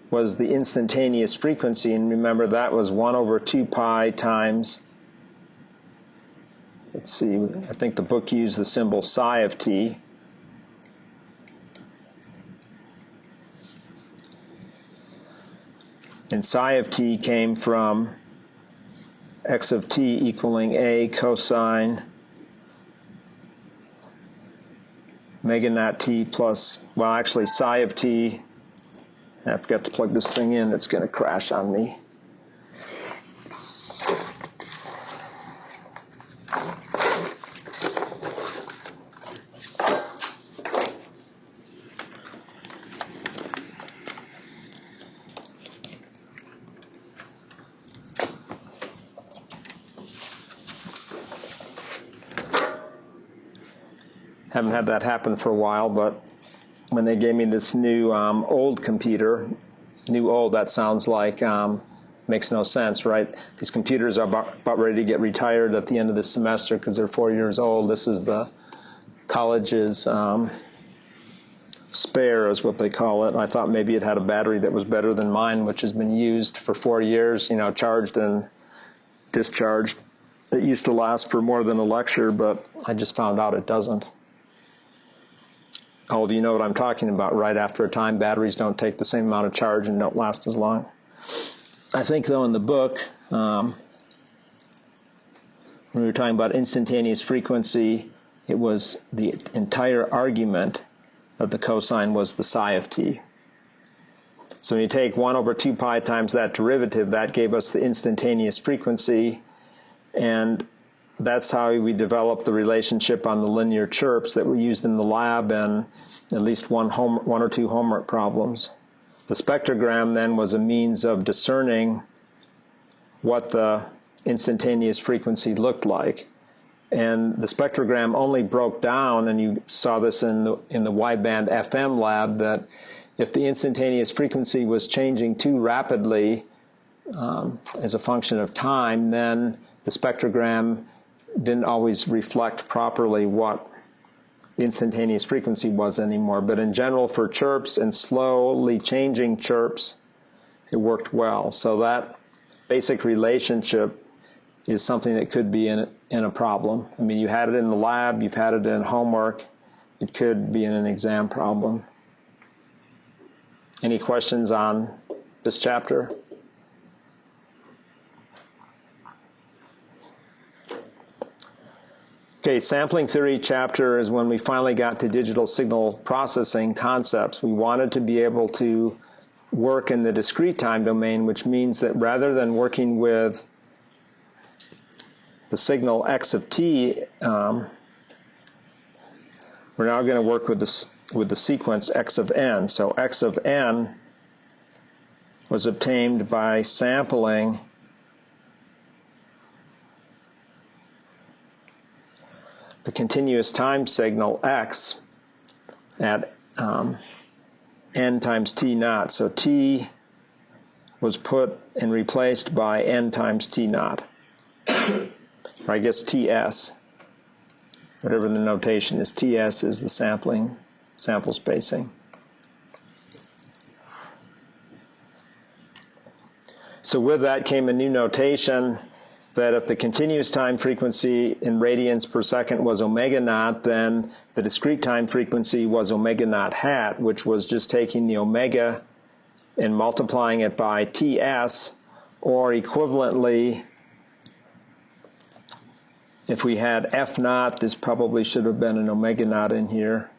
was the instantaneous frequency, and remember that was 1 over 2 pi times, let's see, I think the book used the symbol psi of t. And psi of t came from x of t equaling a cosine omega naught t plus, well actually psi of t, I forgot to plug this thing in, it's going to crash on me. Haven't had that happen for a while, but when they gave me this new old computer, old, that sounds like makes no sense, right? These computers are about ready to get retired at the end of this semester because they're 4 years old. This is the college's spare, is what they call it. I thought maybe it had a battery that was better than mine, which has been used for 4 years, charged and discharged. It used to last for more than a lecture, but I just found out it doesn't. All of you know what I'm talking about, right? After a time, batteries don't take the same amount of charge and don't last as long. I think, though, in the book, when we were talking about instantaneous frequency, it was the entire argument of the cosine was the psi of t. So when you take 1 over 2 pi times that derivative, that gave us the instantaneous frequency, and that's how we developed the relationship on the linear chirps that we used in the lab and at least one or two homework problems. The spectrogram then was a means of discerning what the instantaneous frequency looked like. And the spectrogram only broke down, and you saw this in the wideband FM lab, that if the instantaneous frequency was changing too rapidly as a function of time, then the spectrogram didn't always reflect properly what the instantaneous frequency was anymore. But in general, for chirps and slowly changing chirps, it worked well. So that basic relationship is something that could be in a problem. I mean, you had it in the lab, you've had it in homework, it could be in an exam problem. Any questions on this chapter? Okay, sampling theory chapter is when we finally got to digital signal processing concepts. We wanted to be able to work in the discrete time domain, which means that rather than working with the signal x of t, we're now going to work with the sequence x of n. So x of n was obtained by sampling the continuous time signal x at n times t naught. So t was put and replaced by n times t naught. Or I guess ts, whatever the notation is. Ts is the sample spacing. So with that came a new notation that if the continuous time frequency in radians per second was omega naught, then the discrete time frequency was omega naught hat, which was just taking the omega and multiplying it by ts, or equivalently, if we had f naught, this probably should have been an omega naught in here.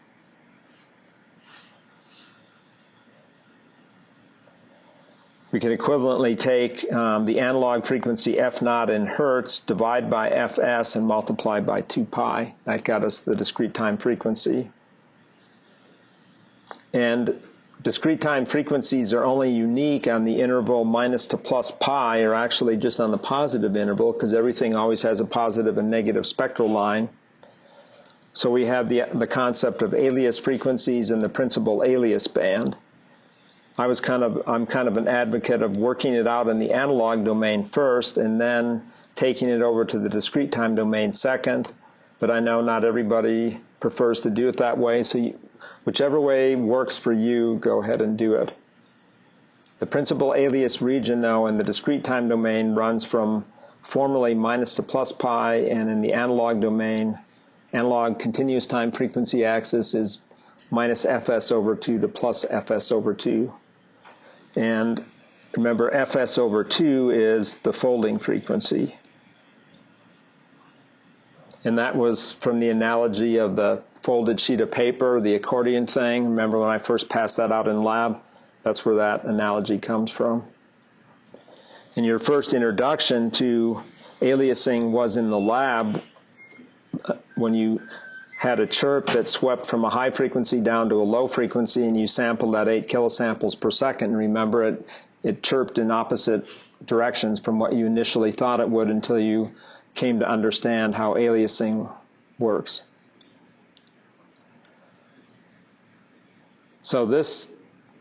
We could equivalently take the analog frequency f naught in hertz, divide by fs, and multiply by 2 pi. That got us the discrete time frequency. And discrete time frequencies are only unique on the interval minus to plus pi, or actually just on the positive interval, because everything always has a positive and negative spectral line. So we have the concept of alias frequencies and the principal alias band. I'm kind of an advocate of working it out in the analog domain first and then taking it over to the discrete time domain second. But I know not everybody prefers to do it that way, so whichever way works for you, go ahead and do it. The principal alias region, though, in the discrete time domain runs from formally minus to plus pi, and in the analog domain, analog continuous time frequency axis is minus fs over 2 to plus fs over 2. And remember, fs over 2 is the folding frequency. And that was from the analogy of the folded sheet of paper, the accordion thing. Remember when I first passed that out in lab? That's where that analogy comes from. And your first introduction to aliasing was in the lab when you had a chirp that swept from a high frequency down to a low frequency, and you sampled at 8 kilosamples per second. Remember, it chirped in opposite directions from what you initially thought it would until you came to understand how aliasing works. So this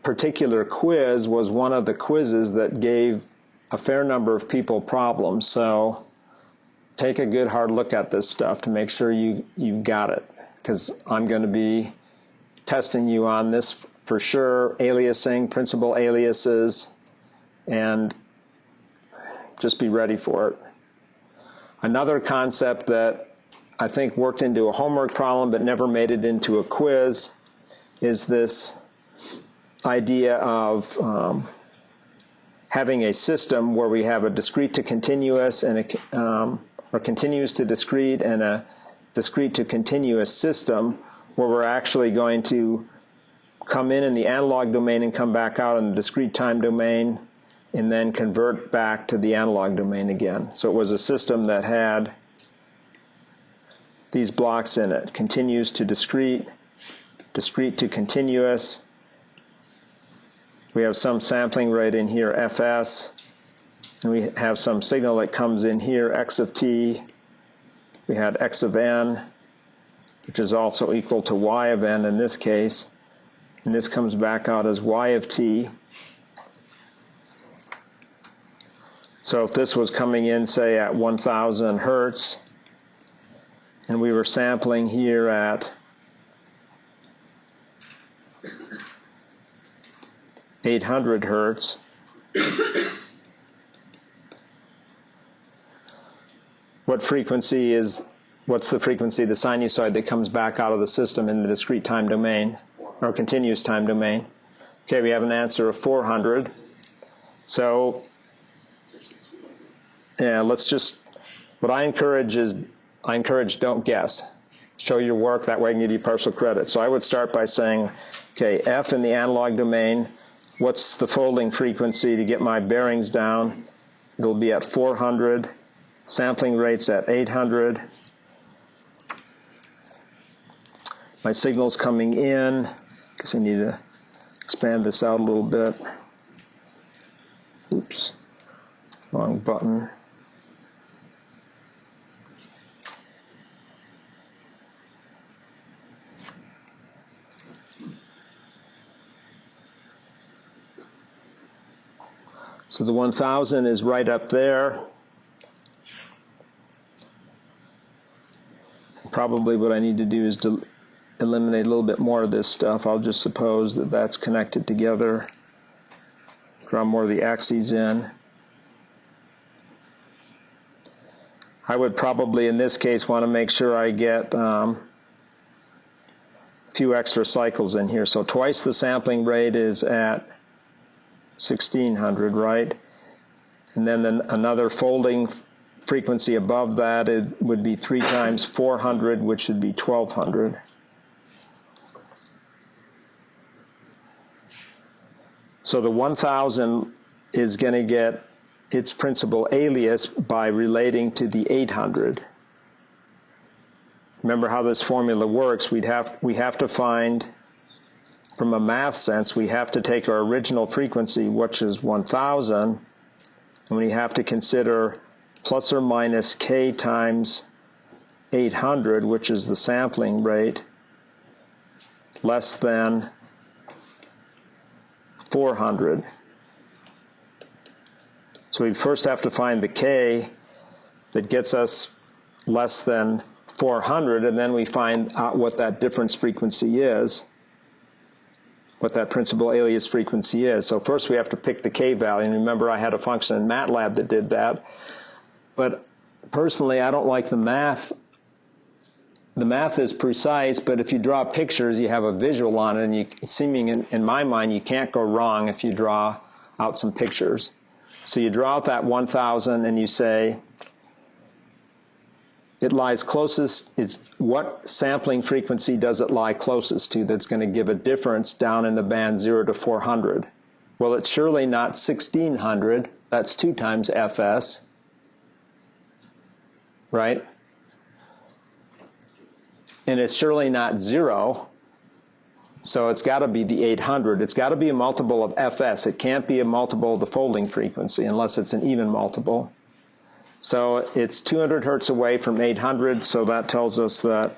particular quiz was one of the quizzes that gave a fair number of people problems. So take a good hard look at this stuff to make sure you got it, because I'm going to be testing you on this for sure, aliasing, principal aliases, and just be ready for it. Another concept that I think worked into a homework problem but never made it into a quiz is this idea of having a system where we have a discrete to continuous and or continuous to discrete and a discrete to continuous system, where we're actually going to come in the analog domain and come back out in the discrete time domain, and then convert back to the analog domain again. So it was a system that had these blocks in it: continuous to discrete, discrete to continuous. We have some sampling rate in here, fs, and we have some signal that comes in here, x of t. We had x of n, which is also equal to y of n in this case, and this comes back out as y of t. So if this was coming in, say, at 1,000 hertz, and we were sampling here at 800 hertz, what's the frequency of the sinusoid that comes back out of the system in the discrete time domain, or continuous time domain? Okay, we have an answer of 400. So, yeah, what I encourage is, don't guess. Show your work, that way I can give you partial credit. So I would start by saying, okay, F in the analog domain, what's the folding frequency to get my bearings down? It'll be at 400. Sampling rate's at 800. My signal's coming in. Guess I need to expand this out a little bit. Oops, wrong button. So the 1,000 is right up there. Probably what I need to do is to eliminate a little bit more of this stuff. I'll just suppose that that's connected together. Draw more of the axes in. I would probably, in this case, want to make sure I get a few extra cycles in here. So twice the sampling rate is at 1,600, right? And then another folding frequency above that, it would be 3 times 400, which would be 1,200. So the 1,000 is going to get its principal alias by relating to the 800. Remember how this formula works. We have to find, from a math sense, we have to take our original frequency, which is 1,000, and we have to consider plus or minus k times 800, which is the sampling rate, less than 400. So we first have to find the k that gets us less than 400, and then we find out what that difference frequency is, what that principal alias frequency is. So first we have to pick the k value, and remember I had a function in MATLAB that did that. But personally, I don't like the math. The math is precise, but if you draw pictures, you have a visual on it, and seeming in my mind, you can't go wrong if you draw out some pictures. So you draw out that 1,000, and you say, it lies closest, what sampling frequency does it lie closest to that's going to give a difference down in the band 0 to 400? Well, it's surely not 1,600. That's 2 times fs. Right? And it's surely not 0, so it's got to be the 800. It's got to be a multiple of fs. It can't be a multiple of the folding frequency unless it's an even multiple. So it's 200 hertz away from 800, so that tells us that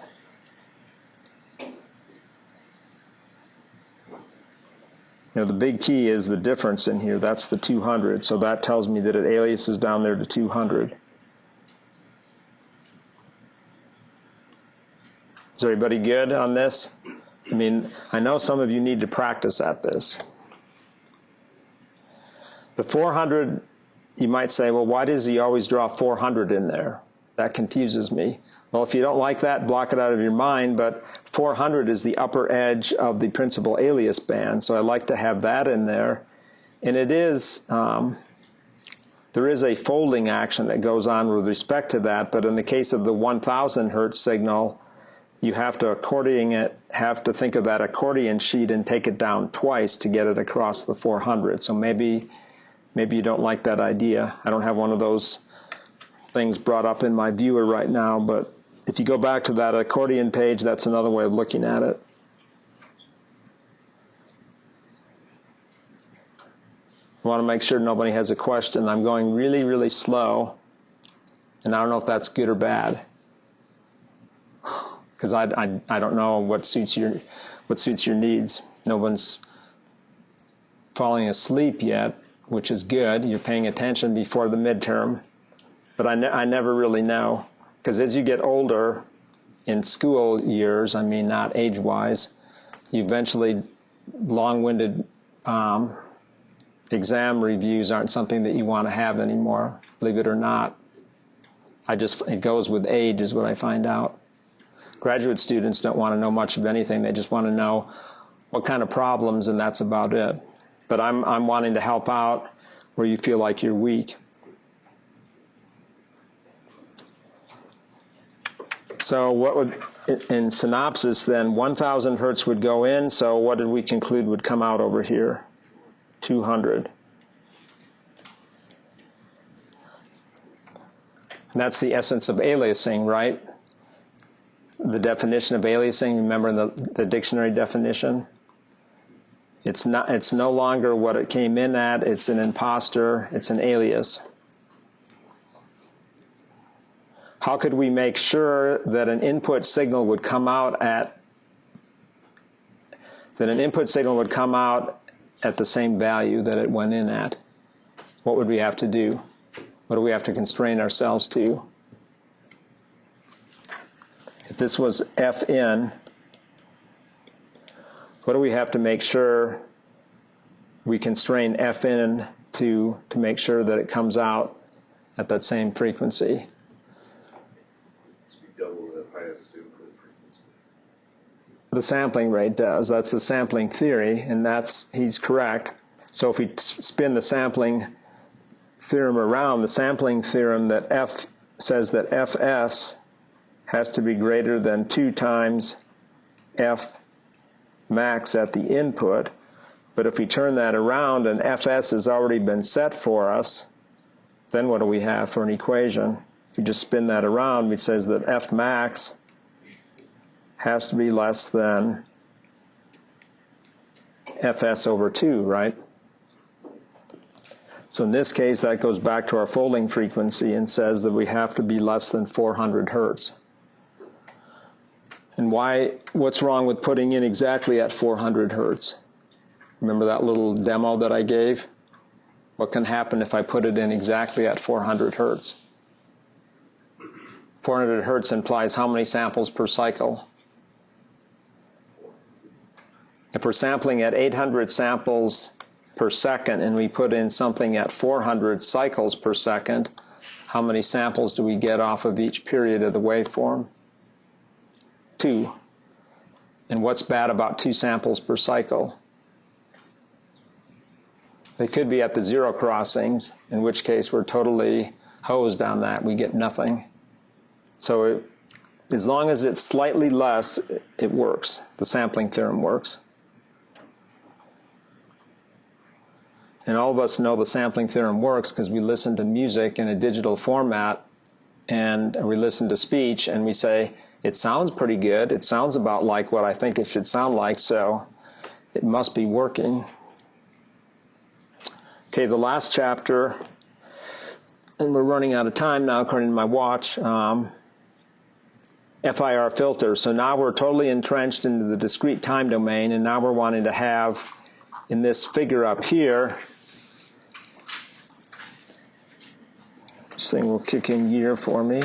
the big key is the difference in here. That's the 200, so that tells me that it aliases down there to 200. Is everybody good on this? I mean, I know some of you need to practice at this. The 400, you might say, well, why does he always draw 400 in there? That confuses me. Well, if you don't like that, block it out of your mind, but 400 is the upper edge of the principal alias band, so I like to have that in there. And it is, there is a folding action that goes on with respect to that, but in the case of the 1,000 hertz signal, you have to think of that accordion sheet and take it down twice to get it across the 400. So maybe you don't like that idea. I don't have one of those things brought up in my viewer right now, but if you go back to that accordion page, that's another way of looking at it. I want to make sure nobody has a question. I'm going really, really slow, and I don't know if that's good or bad, because I don't know what suits your needs. No one's falling asleep yet, which is good. You're paying attention before the midterm, but I never really know, because as you get older in school years, I mean not age-wise, you eventually long-winded exam reviews aren't something that you want to have anymore, believe it or not. It goes with age is what I find out. Graduate students don't want to know much of anything. They just want to know what kind of problems, and that's about it. But I'm wanting to help out where you feel like you're weak. So what would, in synopsis then, 1,000 hertz would go in, so what did we conclude would come out over here? 200. And that's the essence of aliasing, right? The definition of aliasing, remember the dictionary definition? It's no longer what it came in at, it's an imposter, it's an alias. How could we make sure that an input signal would come out at the same value that it went in at? What would we have to do? What do we have to constrain ourselves to? If this was F in, what do we have to make sure we constrain F in to make sure that it comes out at that same frequency? Double the highest input frequency. The sampling rate does. That's the sampling theory, and he's correct. So if we spin the sampling theorem around, the sampling theorem that F says that Fs has to be greater than 2 times F max at the input. But if we turn that around and Fs has already been set for us, then what do we have for an equation? If you just spin that around, it says that F max has to be less than Fs over 2, right? So in this case, that goes back to our folding frequency and says that we have to be less than 400 hertz. And what's wrong with putting in exactly at 400 hertz? Remember that little demo that I gave? What can happen if I put it in exactly at 400 hertz? 400 hertz implies how many samples per cycle? If we're sampling at 800 samples per second and we put in something at 400 cycles per second, how many samples do we get off of each period of the waveform? 2. And what's bad about 2 samples per cycle? They could be at the zero crossings, in which case we're totally hosed on that. We get nothing. So as long as it's slightly less, it works. The sampling theorem works. And all of us know the sampling theorem works because we listen to music in a digital format and we listen to speech and we say, it sounds pretty good. It sounds about like what I think it should sound like, so it must be working. Okay, the last chapter, and we're running out of time now according to my watch, FIR filter. So now we're totally entrenched into the discrete time domain, and now we're wanting to have, in this figure up here, this thing will kick in gear for me.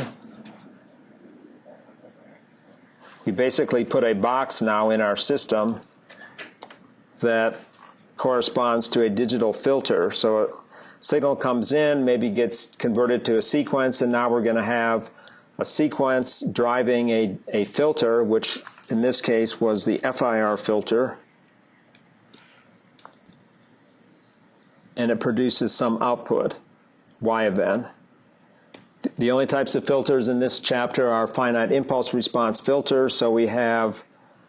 We basically put a box now in our system that corresponds to a digital filter. So a signal comes in, maybe gets converted to a sequence, and now we're going to have a sequence driving a filter, which in this case was the FIR filter. And it produces some output, Y of n. The only types of filters in this chapter are finite impulse response filters. So we have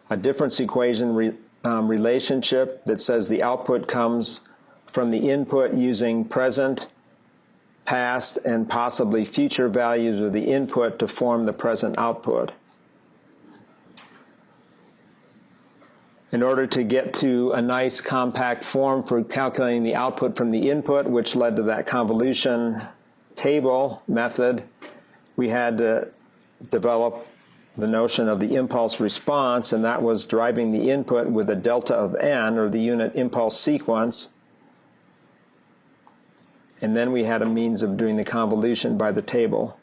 a difference equation relationship that says the output comes from the input using present, past, and possibly future values of the input to form the present output. In order to get to a nice compact form for calculating the output from the input, which led to that convolution table method, we had to develop the notion of the impulse response, and that was driving the input with a delta of n, or the unit impulse sequence. And then we had a means of doing the convolution by the table.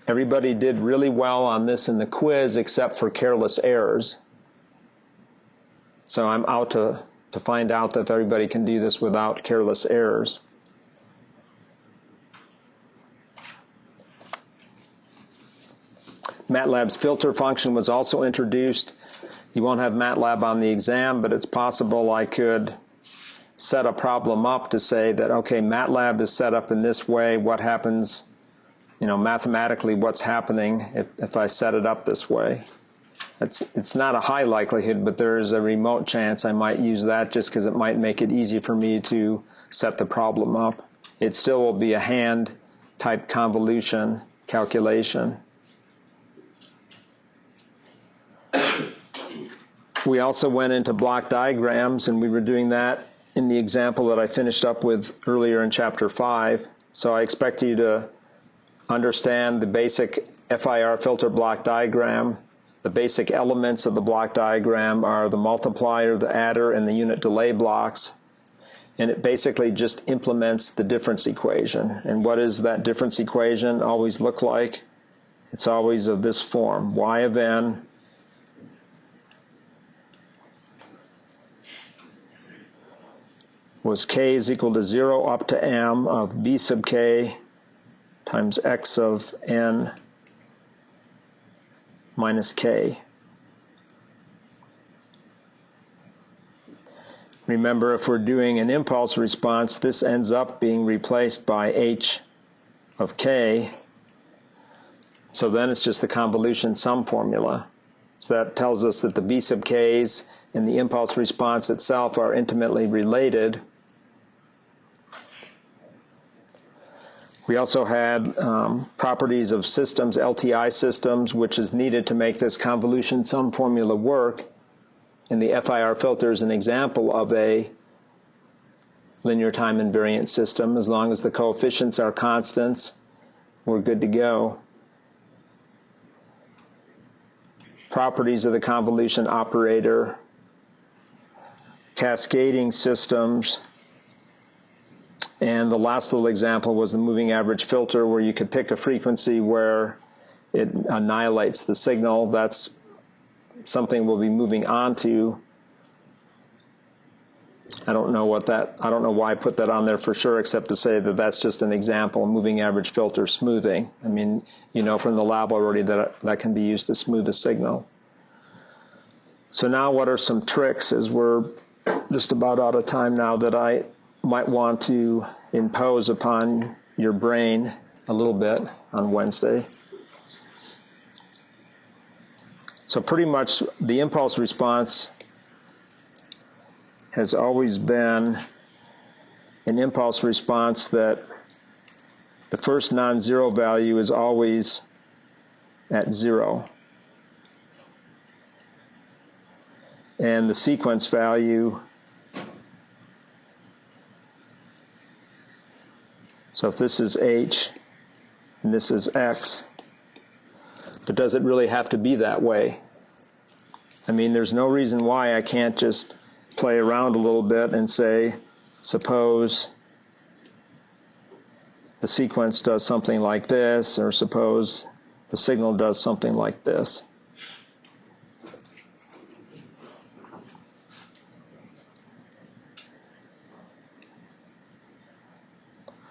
Everybody did really well on this in the quiz except for careless errors. So I'm out to find out if everybody can do this without careless errors. MATLAB's filter function was also introduced. You won't have MATLAB on the exam, but it's possible I could set a problem up to say that, okay, MATLAB is set up in this way. What happens, mathematically, what's happening if I set it up this way? It's not a high likelihood, but there is a remote chance I might use that just because it might make it easy for me to set the problem up. It still will be a hand-type convolution calculation. We also went into block diagrams, and we were doing that in the example that I finished up with earlier in Chapter 5. So I expect you to understand the basic FIR filter block diagram. The basic elements of the block diagram are the multiplier, the adder, and the unit delay blocks. And it basically just implements the difference equation. And what does that difference equation always look like? It's always of this form, y of n was k is equal to 0 up to m of b sub k times x of n minus k. Remember, if we're doing an impulse response, this ends up being replaced by h of k. So then it's just the convolution sum formula. So that tells us that the b sub k's and the impulse response itself are intimately related. We also had properties of systems, LTI systems, which is needed to make this convolution sum formula work. And the FIR filter is an example of a linear time invariant system. As long as the coefficients are constants, we're good to go. Properties of the convolution operator, cascading systems, and the last little example was the moving average filter, where you could pick a frequency where it annihilates the signal. That's something we'll be moving on to. I don't know why I put that on there for sure, except to say that that's just an example of moving average filter smoothing. I mean, you know from the lab already that can be used to smooth a signal. So now what are some tricks, as we're just about out of time now, that I might want to impose upon your brain a little bit on Wednesday. So pretty much the impulse response has always been an impulse response that the first non-zero value is always at 0. And the sequence value, so if this is h and this is x, but does it really have to be that way? I mean, there's no reason why I can't just play around a little bit and say, suppose the sequence does something like this, or suppose the signal does something like this.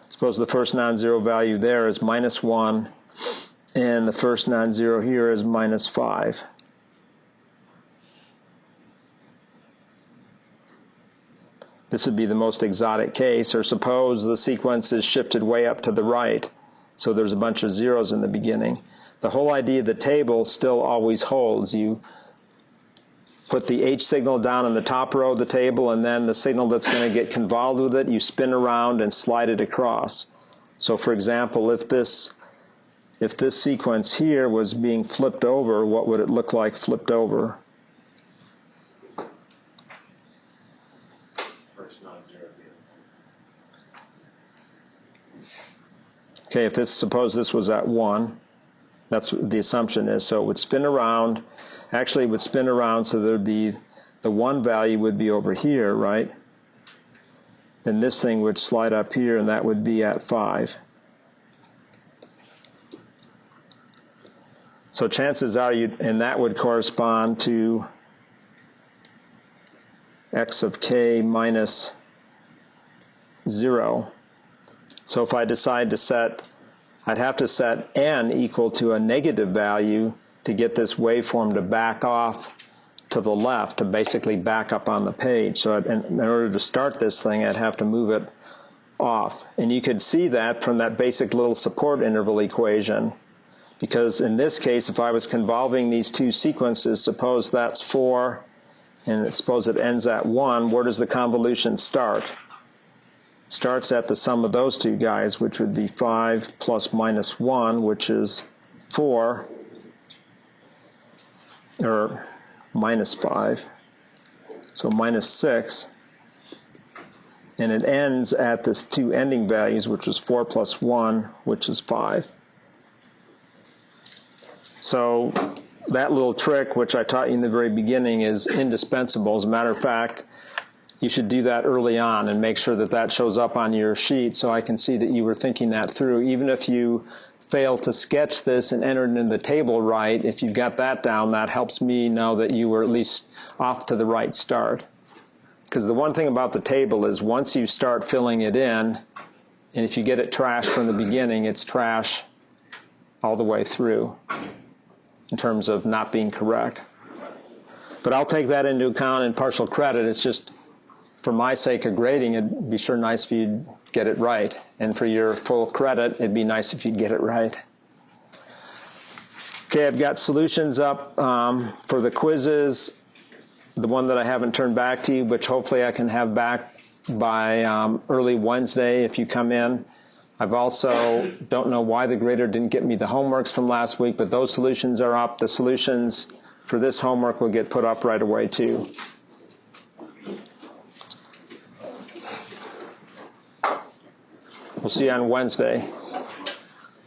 Suppose the first non-zero value there is -1, and the first non-zero here is -5. This would be the most exotic case. Or suppose the sequence is shifted way up to the right, so there's a bunch of zeros in the beginning. The whole idea of the table still always holds. You put the H signal down in the top row of the table, and then the signal that's going to get convolved with it, you spin around and slide it across. So for example, if this sequence here was being flipped over, what would it look like flipped over? First non-zero here. Okay, suppose this was at 1, that's what the assumption is. So it would spin around. Actually, it would spin around, so there would be the 1 value would be over here, right? Then this thing would slide up here, and that would be at 5. So chances are, and that would correspond to x of k minus 0. So if I decide to set, I'd have to set n equal to a negative value to get this waveform to back off to the left, to basically back up on the page. So in order to start this thing, I'd have to move it off. And you could see that from that basic little support interval equation. Because in this case, if I was convolving these two sequences, suppose that's 4, and suppose it ends at 1, where does the convolution start? It starts at the sum of those two guys, which would be 5 plus minus 1, which is 4, or minus 5, so minus 6. And it ends at this two ending values, which is 4 plus 1, which is 5. So that little trick, which I taught you in the very beginning, is indispensable. As a matter of fact, you should do that early on and make sure that that shows up on your sheet so I can see that you were thinking that through. Even if you fail to sketch this and enter it in the table right, if you've got that down, that helps me know that you were at least off to the right start. Because the one thing about the table is once you start filling it in, and if you get it trash from the beginning, it's trash all the way through in terms of not being correct. But I'll take that into account in partial credit. It's just, for my sake of grading, it'd be sure nice if you'd get it right. And for your full credit, it'd be nice if you'd get it right. Okay, I've got solutions up for the quizzes. The one that I haven't turned back to you, which hopefully I can have back by early Wednesday if you come in. I've also, don't know why the grader didn't get me the homeworks from last week, but those solutions are up. The solutions for this homework will get put up right away too. We'll see you on Wednesday.